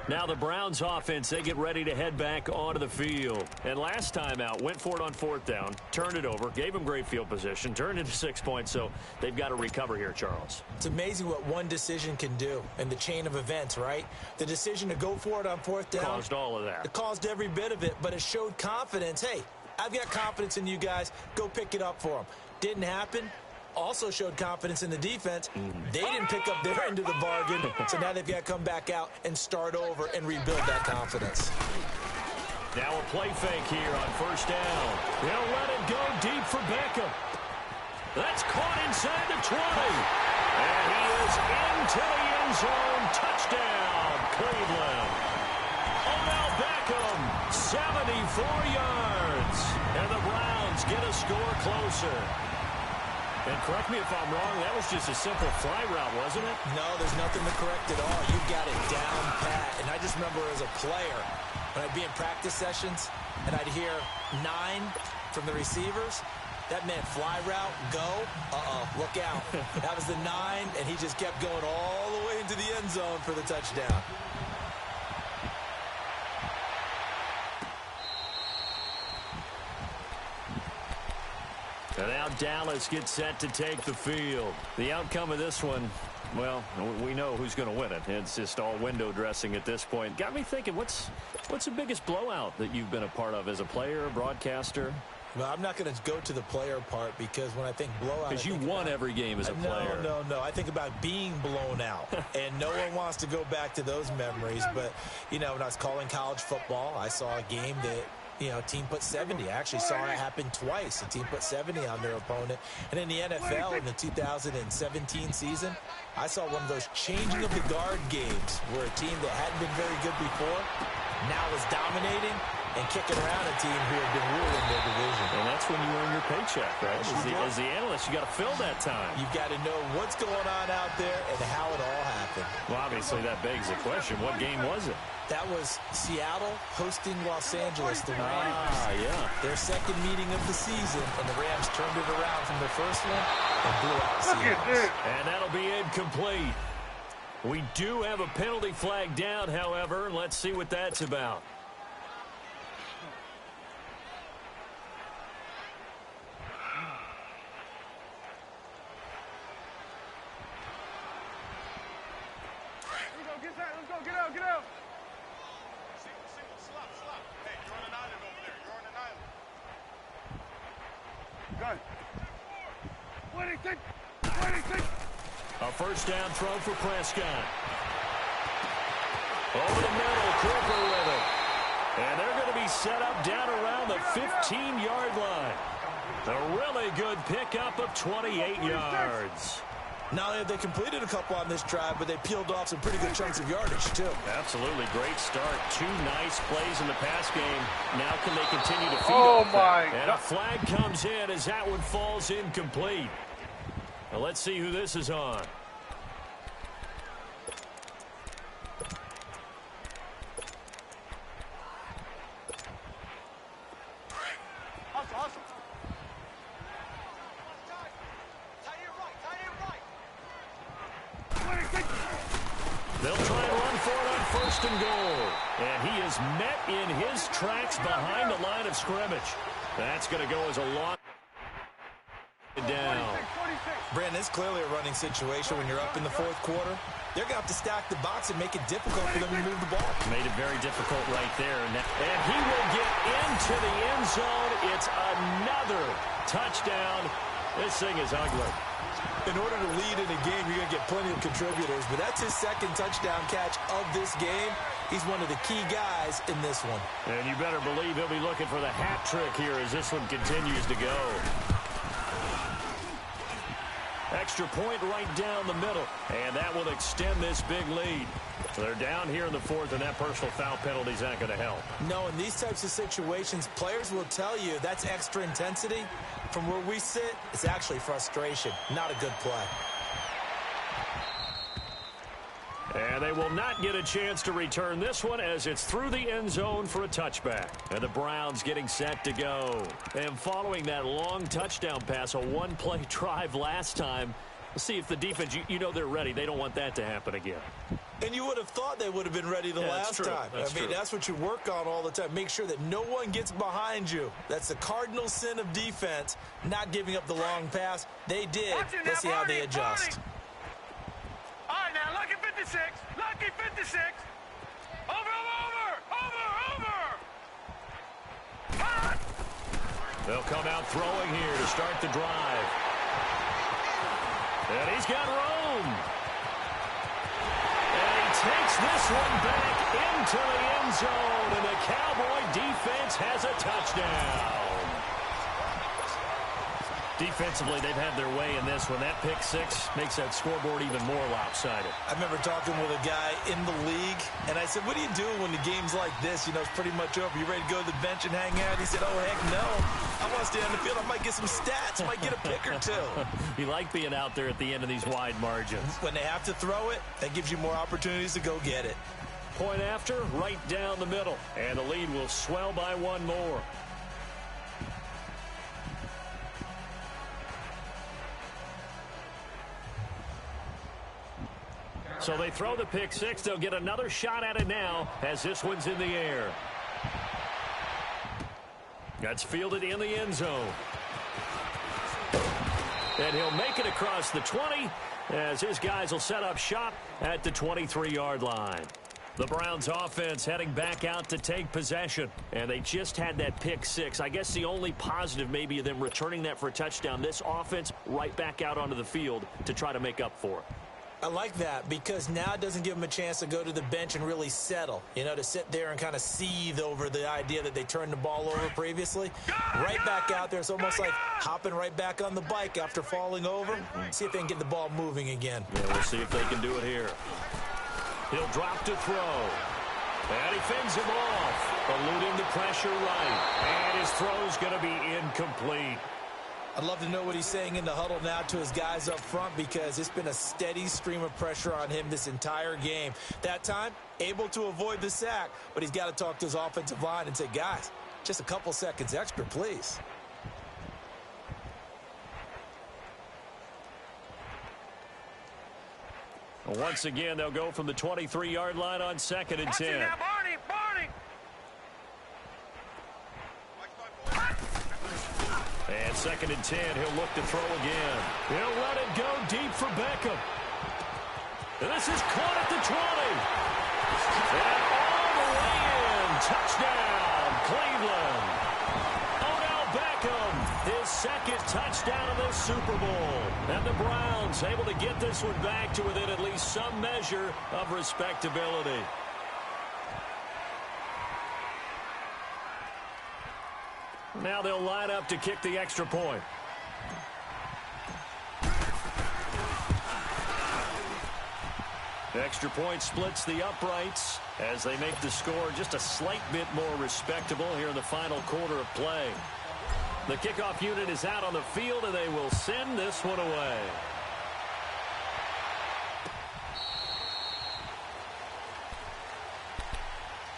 Now the Browns offense, they get ready to head back onto the field. And last time out, went for it on fourth down, turned it over, gave them great field position, turned into 6 points, so they've got to recover here, Charles. It's amazing what one decision can do in the chain of events, right? The decision to go for it on fourth down. Caused all of that. It caused every bit of it, but it showed confidence. Hey, I've got confidence in you guys. Go pick it up for them. Didn't happen. Also showed confidence in the defense. They didn't pick up their end of the bargain, so now they've got to come back out and start over and rebuild that confidence. Now a play fake here on first down. They'll let it go deep for Beckham. That's caught inside the 20. And he is into the end zone. Touchdown, Cleveland. Odell Beckham, 74 yards. And the Browns get a score closer. And correct me if I'm wrong, that was just a simple fly route, wasn't it? No, there's nothing to correct at all. You've got it down pat. And I just remember as a player, when I'd be in practice sessions and I'd hear 9 from the receivers, that meant fly route, go, look out. That was the 9, and he just kept going all the way into the end zone for the touchdown. And now Dallas gets set to take the field. The outcome of this one, well, we know who's going to win it. It's just all window dressing at this point. Got me thinking, what's the biggest blowout that you've been a part of as a player, a broadcaster? Well, I'm not going to go to the player part because when I think blowout... Because you won every game as a player. No. I think about being blown out. And no one wants to go back to those memories. But, you know, when I was calling college football, I saw a game that... You know, a team put 70. I actually saw it happen twice. A team put 70 on their opponent. And in the NFL, in the 2017 season, I saw one of those changing of the guard games where a team that hadn't been very good before now is dominating and kicking around a team who had been ruling their division. And that's when you earn your paycheck, right? As the analyst, you got to fill that time. You've got to know what's going on out there and how it all happened. Well, obviously, that begs the question, what game was it? That was Seattle hosting Los Angeles, the Rams. Yeah. Their second meeting of the season, and the Rams turned it around from their first one and blew out the Seahawks. And that'll be incomplete. We do have a penalty flag down, however. Let's see what that's about. Here we go, get line. 26. 26. A first down throw for Prescott. Over the middle, Cooper with it. And they're going to be set up down around the 15-yard line. A really good pickup of 28 yards. Not only have they completed a couple on this drive, but they peeled off some pretty good chunks of yardage, too. Absolutely. Great start. Two nice plays in the pass game. Now can they continue to feed Oh, off my that? And God. a flag comes in as that one falls incomplete. Now let's see who this is on. Hustle. They'll try and run for it on first and goal. And he is met in his tracks behind the line of scrimmage. That's going to go as a long down. Brandon, it's clearly a running situation when you're up in the fourth quarter. They're going to have to stack the box and make it difficult for them to move the ball. Made it very difficult right there. And he will get into the end zone. It's another touchdown. This thing is ugly. In order to lead in a game, you're going to get plenty of contributors, but that's his second touchdown catch of this game. He's one of the key guys in this one. And you better believe he'll be looking for the hat trick here as this one continues to go. Extra point right down the middle, and that will extend this big lead. So they're down here in the fourth, and that personal foul penalty is not going to help. No, in these types of situations, players will tell you that's extra intensity. From where we sit, it's actually frustration, not a good play. And they will not get a chance to return this one as it's through the end zone for a touchback. And the Browns getting set to go. And following that long touchdown pass, a one-play drive last time, we'll see if the defense, you know they're ready. They don't want that to happen again. And you would have thought they would have been ready the last time. That's what you work on all the time. Make sure that no one gets behind you. That's the cardinal sin of defense, not giving up the long pass. They did. Let's see how they adjust. All right, now, lucky 56. Lucky 56. Over. Hot. They'll come out throwing here to start the drive. And he's got room. And he takes this one back into the end zone. And the Cowboy defense has a touchdown. Defensively, they've had their way in this one. That pick six makes that scoreboard even more lopsided. I remember talking with a guy in the league, and I said, what do you do when the game's like this? You know, it's pretty much over. You ready to go to the bench and hang out? He said, oh, heck no. I want to stay on the field. I might get some stats. I might get a pick or two. You like being out there at the end of these wide margins. When they have to throw it, that gives you more opportunities to go get it. Point after, right down the middle. And the lead will swell by one more. So they throw the pick six. They'll get another shot at it now as this one's in the air. That's fielded in the end zone. And he'll make it across the 20 as his guys will set up shop at the 23-yard line. The Browns offense heading back out to take possession. And they just had that pick six. I guess the only positive maybe of them returning that for a touchdown. This offense right back out onto the field to try to make up for it. I like that because now it doesn't give them a chance to go to the bench and really settle, you know, to sit there and kind of seethe over the idea that they turned the ball over previously. Right back out there. It's almost like hopping right back on the bike after falling over. See if they can get the ball moving again. Yeah, we'll see if they can do it here. He'll drop to throw. And he fends him off, eluding the pressure right. And his throw's going to be incomplete. I'd love to know what he's saying in the huddle now to his guys up front because it's been a steady stream of pressure on him this entire game. That time, able to avoid the sack, but he's got to talk to his offensive line and say, guys, just a couple seconds extra, please. Once again, they'll go from the 23-yard line on 2nd and 10. Now, Barney. And 2nd and 10, he'll look to throw again. He'll let it go deep for Beckham. And this is caught at the 20. And all the way in. Touchdown, Cleveland. Odell Beckham His second touchdown of this Super Bowl. And the Browns able to get this one back to within at least some measure of respectability. Now they'll line up to kick the extra point. The extra point splits the uprights as they make the score just a slight bit more respectable here in the final quarter of play. The kickoff unit is out on the field, and they will send this one away.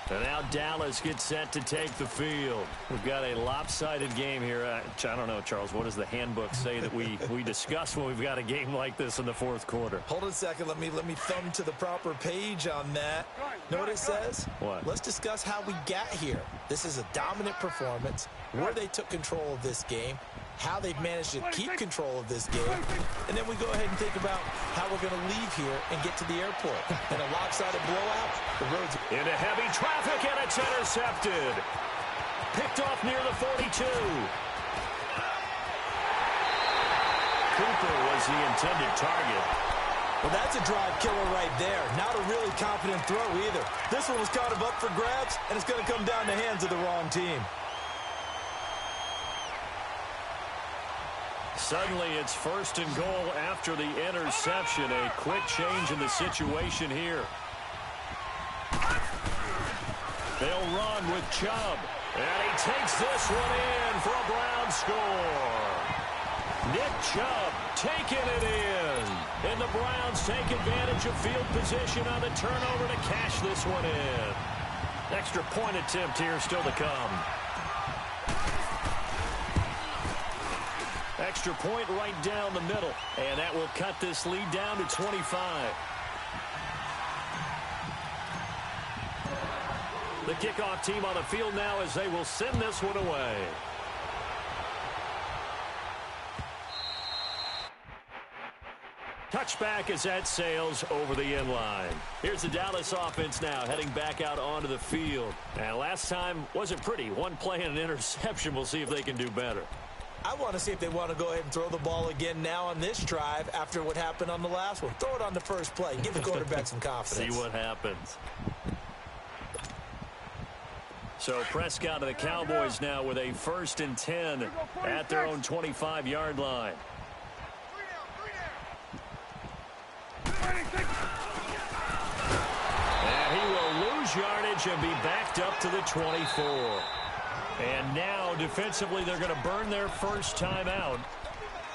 And now Dallas gets set to take the field. We've got a lopsided game here. I don't know, Charles, what does the handbook say that we discuss when we've got a game like this in the fourth quarter? Hold on a second. Let me thumb to the proper page on that. Know what it says? What? Let's discuss how we got here. This is a dominant performance, where they took control of this game, how they've managed to keep control of this game, and then we go ahead and think about how we're going to leave here and get to the airport. In a lopsided blowout, the road's into heavy traffic, and it's intercepted. Picked off near the 42. Cooper was the intended target. Well, that's a drive killer right there. Not a really confident throw either. This one was kind of up for grabs, and it's going to come down the hands of the wrong team. Suddenly, it's first and goal after the interception. A quick change in the situation here. They'll run with Chubb. And he takes this one in for a Brown score. Nick Chubb taking it in. And the Browns take advantage of field position on the turnover to cash this one in. Extra point attempt here still to come. Extra point right down the middle. And that will cut this lead down to 25. The kickoff team on the field now as they will send this one away. Touchback as that sails over the end line. Here's the Dallas offense now heading back out onto the field. And last time wasn't pretty. One play and an interception. We'll see if they can do better. I want to see if they want to go ahead and throw the ball again now on this drive after what happened on the last one. Throw it on the first play. Give the quarterback some confidence. See what happens. So Prescott of the Cowboys now with a 1st and 10 at their own 25-yard line. And he will lose yardage and be backed up to the 24. And now, defensively, they're going to burn their first time out.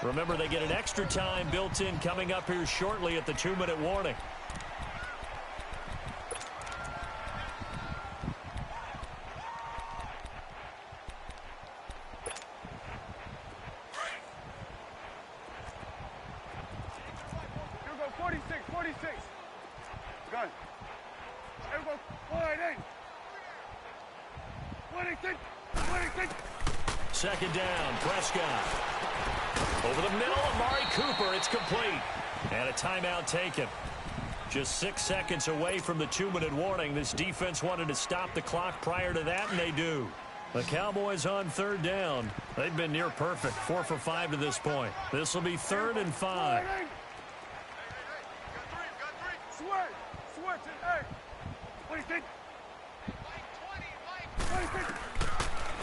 Remember, they get an extra time built in coming up here shortly at the 2-minute warning. Here we go, 46. Gun. Here we go, 48. 26. Second down, Prescott. Over the middle, Amari Cooper. It's complete. And a timeout taken. Just 6 seconds away from the 2-minute warning. This defense wanted to stop the clock prior to that, and they do. The Cowboys on 3rd down. They've been near perfect, 4 for 5 to this point. This will be 3rd and 5. Switch it, hey. 26.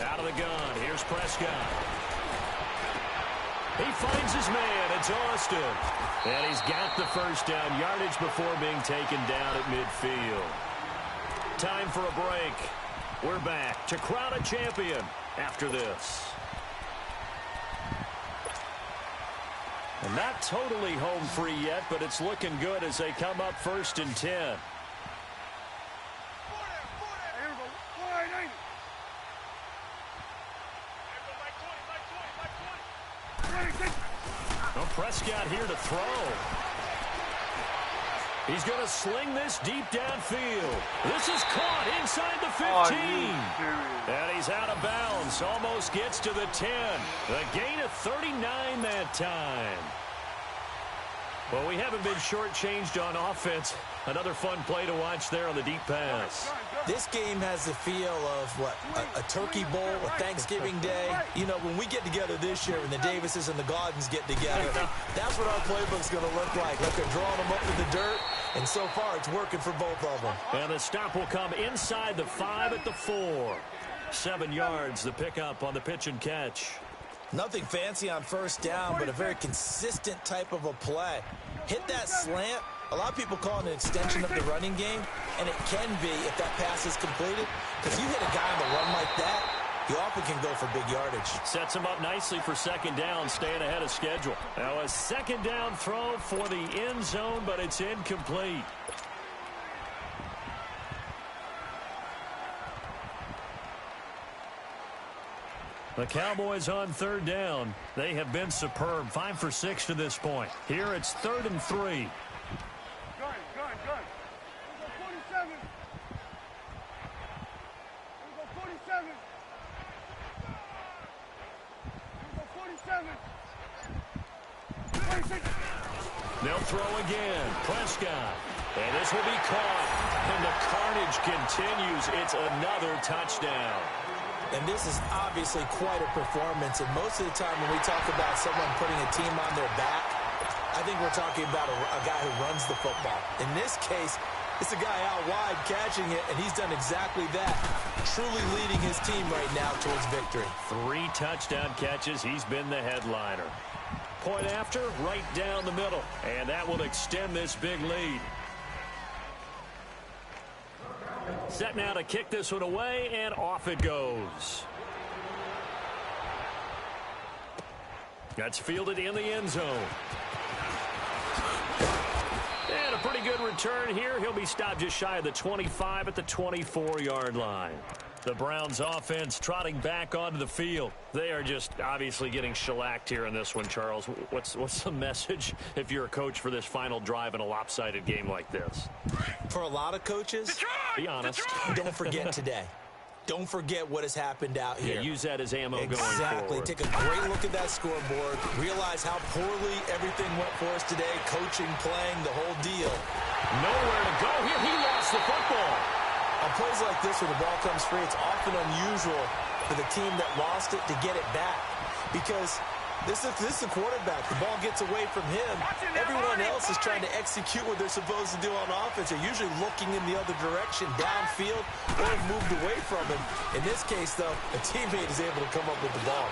Out of the gun. Here's Prescott. He finds his man. It's Austin. And he's got the first down yardage before being taken down at midfield. Time for a break. We're back to crown a champion after this. And not totally home free yet, but it's looking good as they come up 1st and 10. Well, Prescott here to throw. He's going to sling this deep downfield. This is caught inside the 15. And he's out of bounds. Almost gets to the 10. The gain of 39 that time. Well, we haven't been shortchanged on offense. Another fun play to watch there on the deep pass. This game has the feel of, what, a turkey bowl, a Thanksgiving Day. You know, when we get together this year and the Davises and the Gaudens get together, that's what our playbook's going to look like. Like they're drawing them up in the dirt, and so far it's working for both of them. And the stop will come inside the 5 at the 4. 7 yards, the pickup on the pitch and catch. Nothing fancy on first down, but a very consistent type of a play. Hit that slant. A lot of people call it an extension of the running game, and it can be if that pass is completed, because you hit a guy on the run like that, he often can go for big yardage. Sets him up nicely for second down, staying ahead of schedule. Now a second down throw for the end zone, but it's incomplete. The Cowboys on third down. They have been superb. 5 for 6 to this point. Here it's 3rd and 3. Gun. Let's go 47. Let's go 47. Let's go 47. 26. They'll throw again. Prescott. And this will be caught. And the carnage continues. It's another touchdown. And this is obviously quite a performance. And most of the time when we talk about someone putting a team on their back, I think we're talking about a guy who runs the football. In this case, it's a guy out wide catching it, and he's done exactly that, truly leading his team right now towards victory. 3 touchdown catches. He's been the headliner. Point after, right down the middle. And that will extend this big lead. Set now to kick this one away, and off it goes. That's fielded in the end zone. And a pretty good return here. He'll be stopped just shy of the 25 at the 24-yard line. The Browns offense trotting back onto the field. They are just obviously getting shellacked here in this one, Charles. What's the message if you're a coach for this final drive in a lopsided game like this? For a lot of coaches, be honest. Don't forget today. Don't forget what has happened out here. Yeah, use that as ammo going Exactly. forward. Take a great look at that scoreboard. Realize how poorly everything went for us today. Coaching, playing, the whole deal. Nowhere to go here. He lost the football. On plays like this where the ball comes free, it's often unusual for the team that lost it to get it back. Because this is the quarterback. The ball gets away from him. Everyone else is trying to execute what they're supposed to do on offense. They're usually looking in the other direction, downfield, or have moved away from him. In this case, though, a teammate is able to come up with the ball.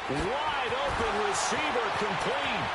Wide open receiver, complete.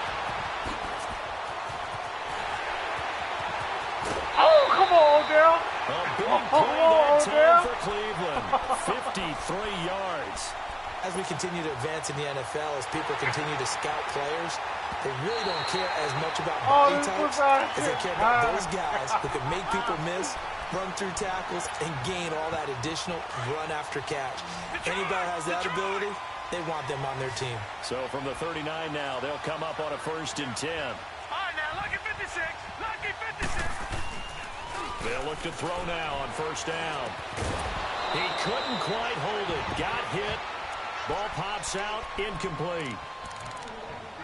Oh, come on, Odell. A big play that time for Cleveland. 53 yards. As we continue to advance in the NFL, as people continue to scout players, they really don't care as much about body types as they care about those guys who can make people miss, run through tackles, and gain all that additional run after catch. Anybody has that ability, they want them on their team. So from the 39 now, they'll come up on a 1st and 10. All right, now, lucky 56. Lucky 56. They'll look to throw now on 1st down. He couldn't quite hold it. Got hit. Ball pops out. Incomplete.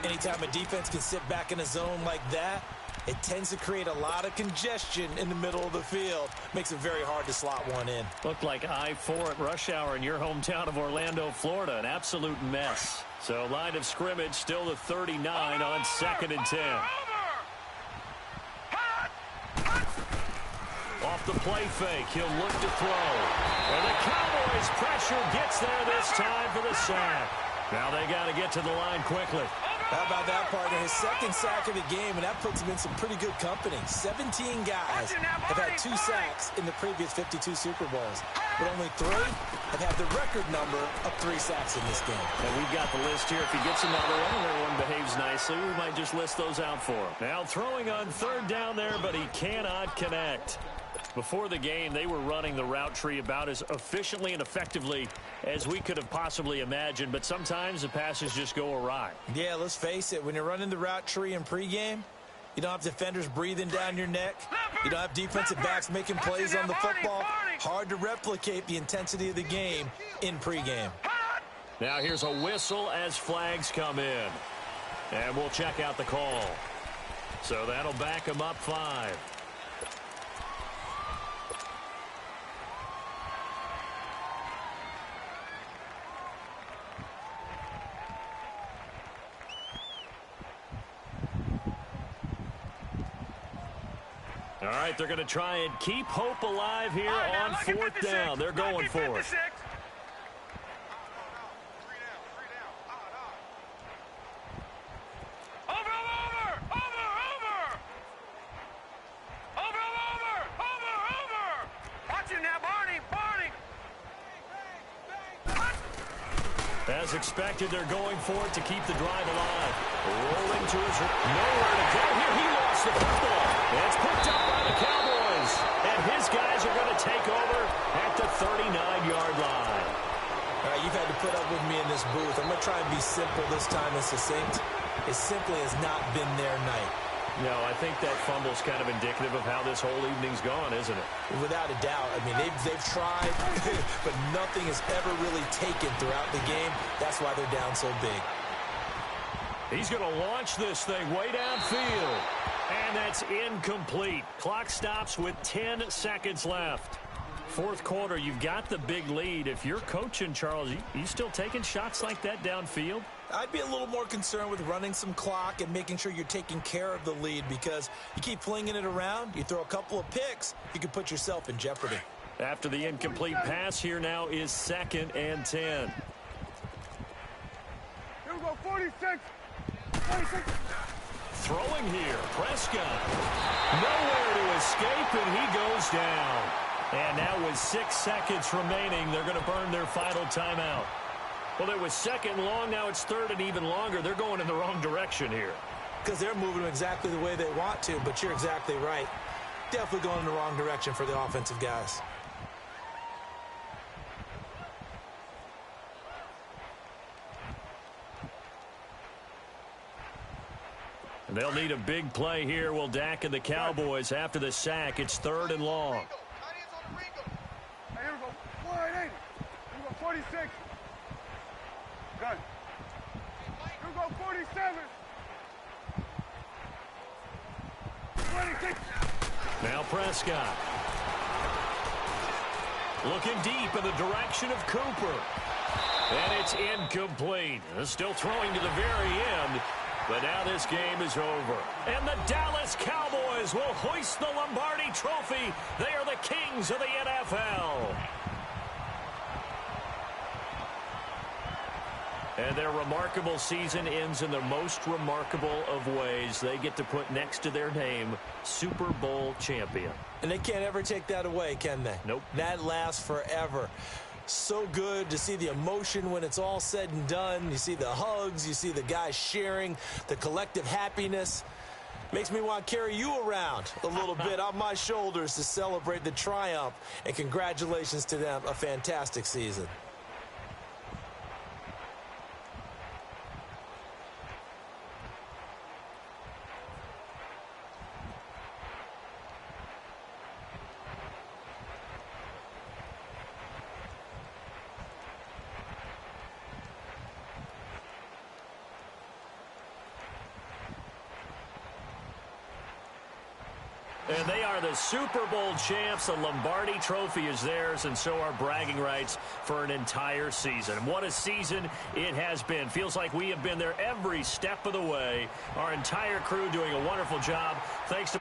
Anytime a defense can sit back in a zone like that, it tends to create a lot of congestion in the middle of the field. Makes it very hard to slot one in. Looked like I-4 at rush hour in your hometown of Orlando, Florida. An absolute mess. So line of scrimmage still the 39 on 2nd and 10. Off the play fake, he'll look to throw. And the Cowboys pressure gets there this time for the sack. Now they got to get to the line quickly. How about that, partner? His 2nd sack of the game, and that puts him in some pretty good company. 17 guys have had 2 sacks in the previous 52 Super Bowls, but only 3 have had the record number of 3 sacks in this game. And we've got the list here. If he gets another one and everyone behaves nicely, we might just list those out for him. Now throwing on 3rd down there, but he cannot connect. Before the game, they were running the route tree about as efficiently and effectively as we could have possibly imagined, but sometimes the passes just go awry. Yeah, let's face it. When you're running the route tree in pregame, you don't have defenders breathing down your neck. You don't have defensive backs making plays on the football. Hard to replicate the intensity of the game in pregame. Now here's a whistle as flags come in. And we'll check out the call. So that'll back them up 5. All right, they're going to try and keep hope alive here on 4th down. They're going for it. As expected, they're going for it to keep the drive alive. Rolling to his nowhere to go here. He lost the football. It's picked up by the Cowboys. And his guys are going to take over at the 39-yard line. All right, you've had to put up with me in this booth. I'm going to try and be simple this time and succinct. It simply has not been their night. No, I think that fumble's kind of indicative of how this whole evening's gone, isn't it? Without a doubt. I mean, they've tried, but nothing has ever really taken throughout the game. That's why they're down so big. He's going to launch this thing way downfield. And that's incomplete. Clock stops with 10 seconds left. 4th quarter, you've got the big lead. If you're coaching, Charles, you still taking shots like that downfield? I'd be a little more concerned with running some clock and making sure you're taking care of the lead, because you keep flinging it around, you throw a couple of picks, you can put yourself in jeopardy. After the incomplete pass, here now is 2nd and 10. Here we go, 46. 46. Throwing here, Prescott. Nowhere to escape, and he goes down. And now with 6 seconds remaining, they're going to burn their final timeout. Well, it was 2nd and long. Now it's 3rd and even longer. They're going in the wrong direction here. Because they're moving exactly the way they want to, but you're exactly right. Definitely going in the wrong direction for the offensive guys. And they'll need a big play here. Will Dak and the Cowboys after the sack. It's 3rd and long. Hey, here we go. 480. Here we go, 46. Good. Here we go, 47. 26. Now Prescott. Looking deep in the direction of Cooper. And it's incomplete. Still throwing to the very end. But now this game is over. And the Dallas Cowboys will hoist the Lombardi Trophy. They are the kings of the NFL. And their remarkable season ends in the most remarkable of ways. They get to put next to their name, Super Bowl champion. And they can't ever take that away, can they? Nope. That lasts forever. So good to see the emotion when it's all said and done. You see the hugs, you see the guys sharing, the collective happiness. Makes me want to carry you around a little bit on my shoulders to celebrate the triumph. And congratulations to them, a fantastic season. And they are the Super Bowl champs. The Lombardi Trophy is theirs, and so are bragging rights for an entire season. What a season it has been. Feels like we have been there every step of the way. Our entire crew doing a wonderful job. Thanks to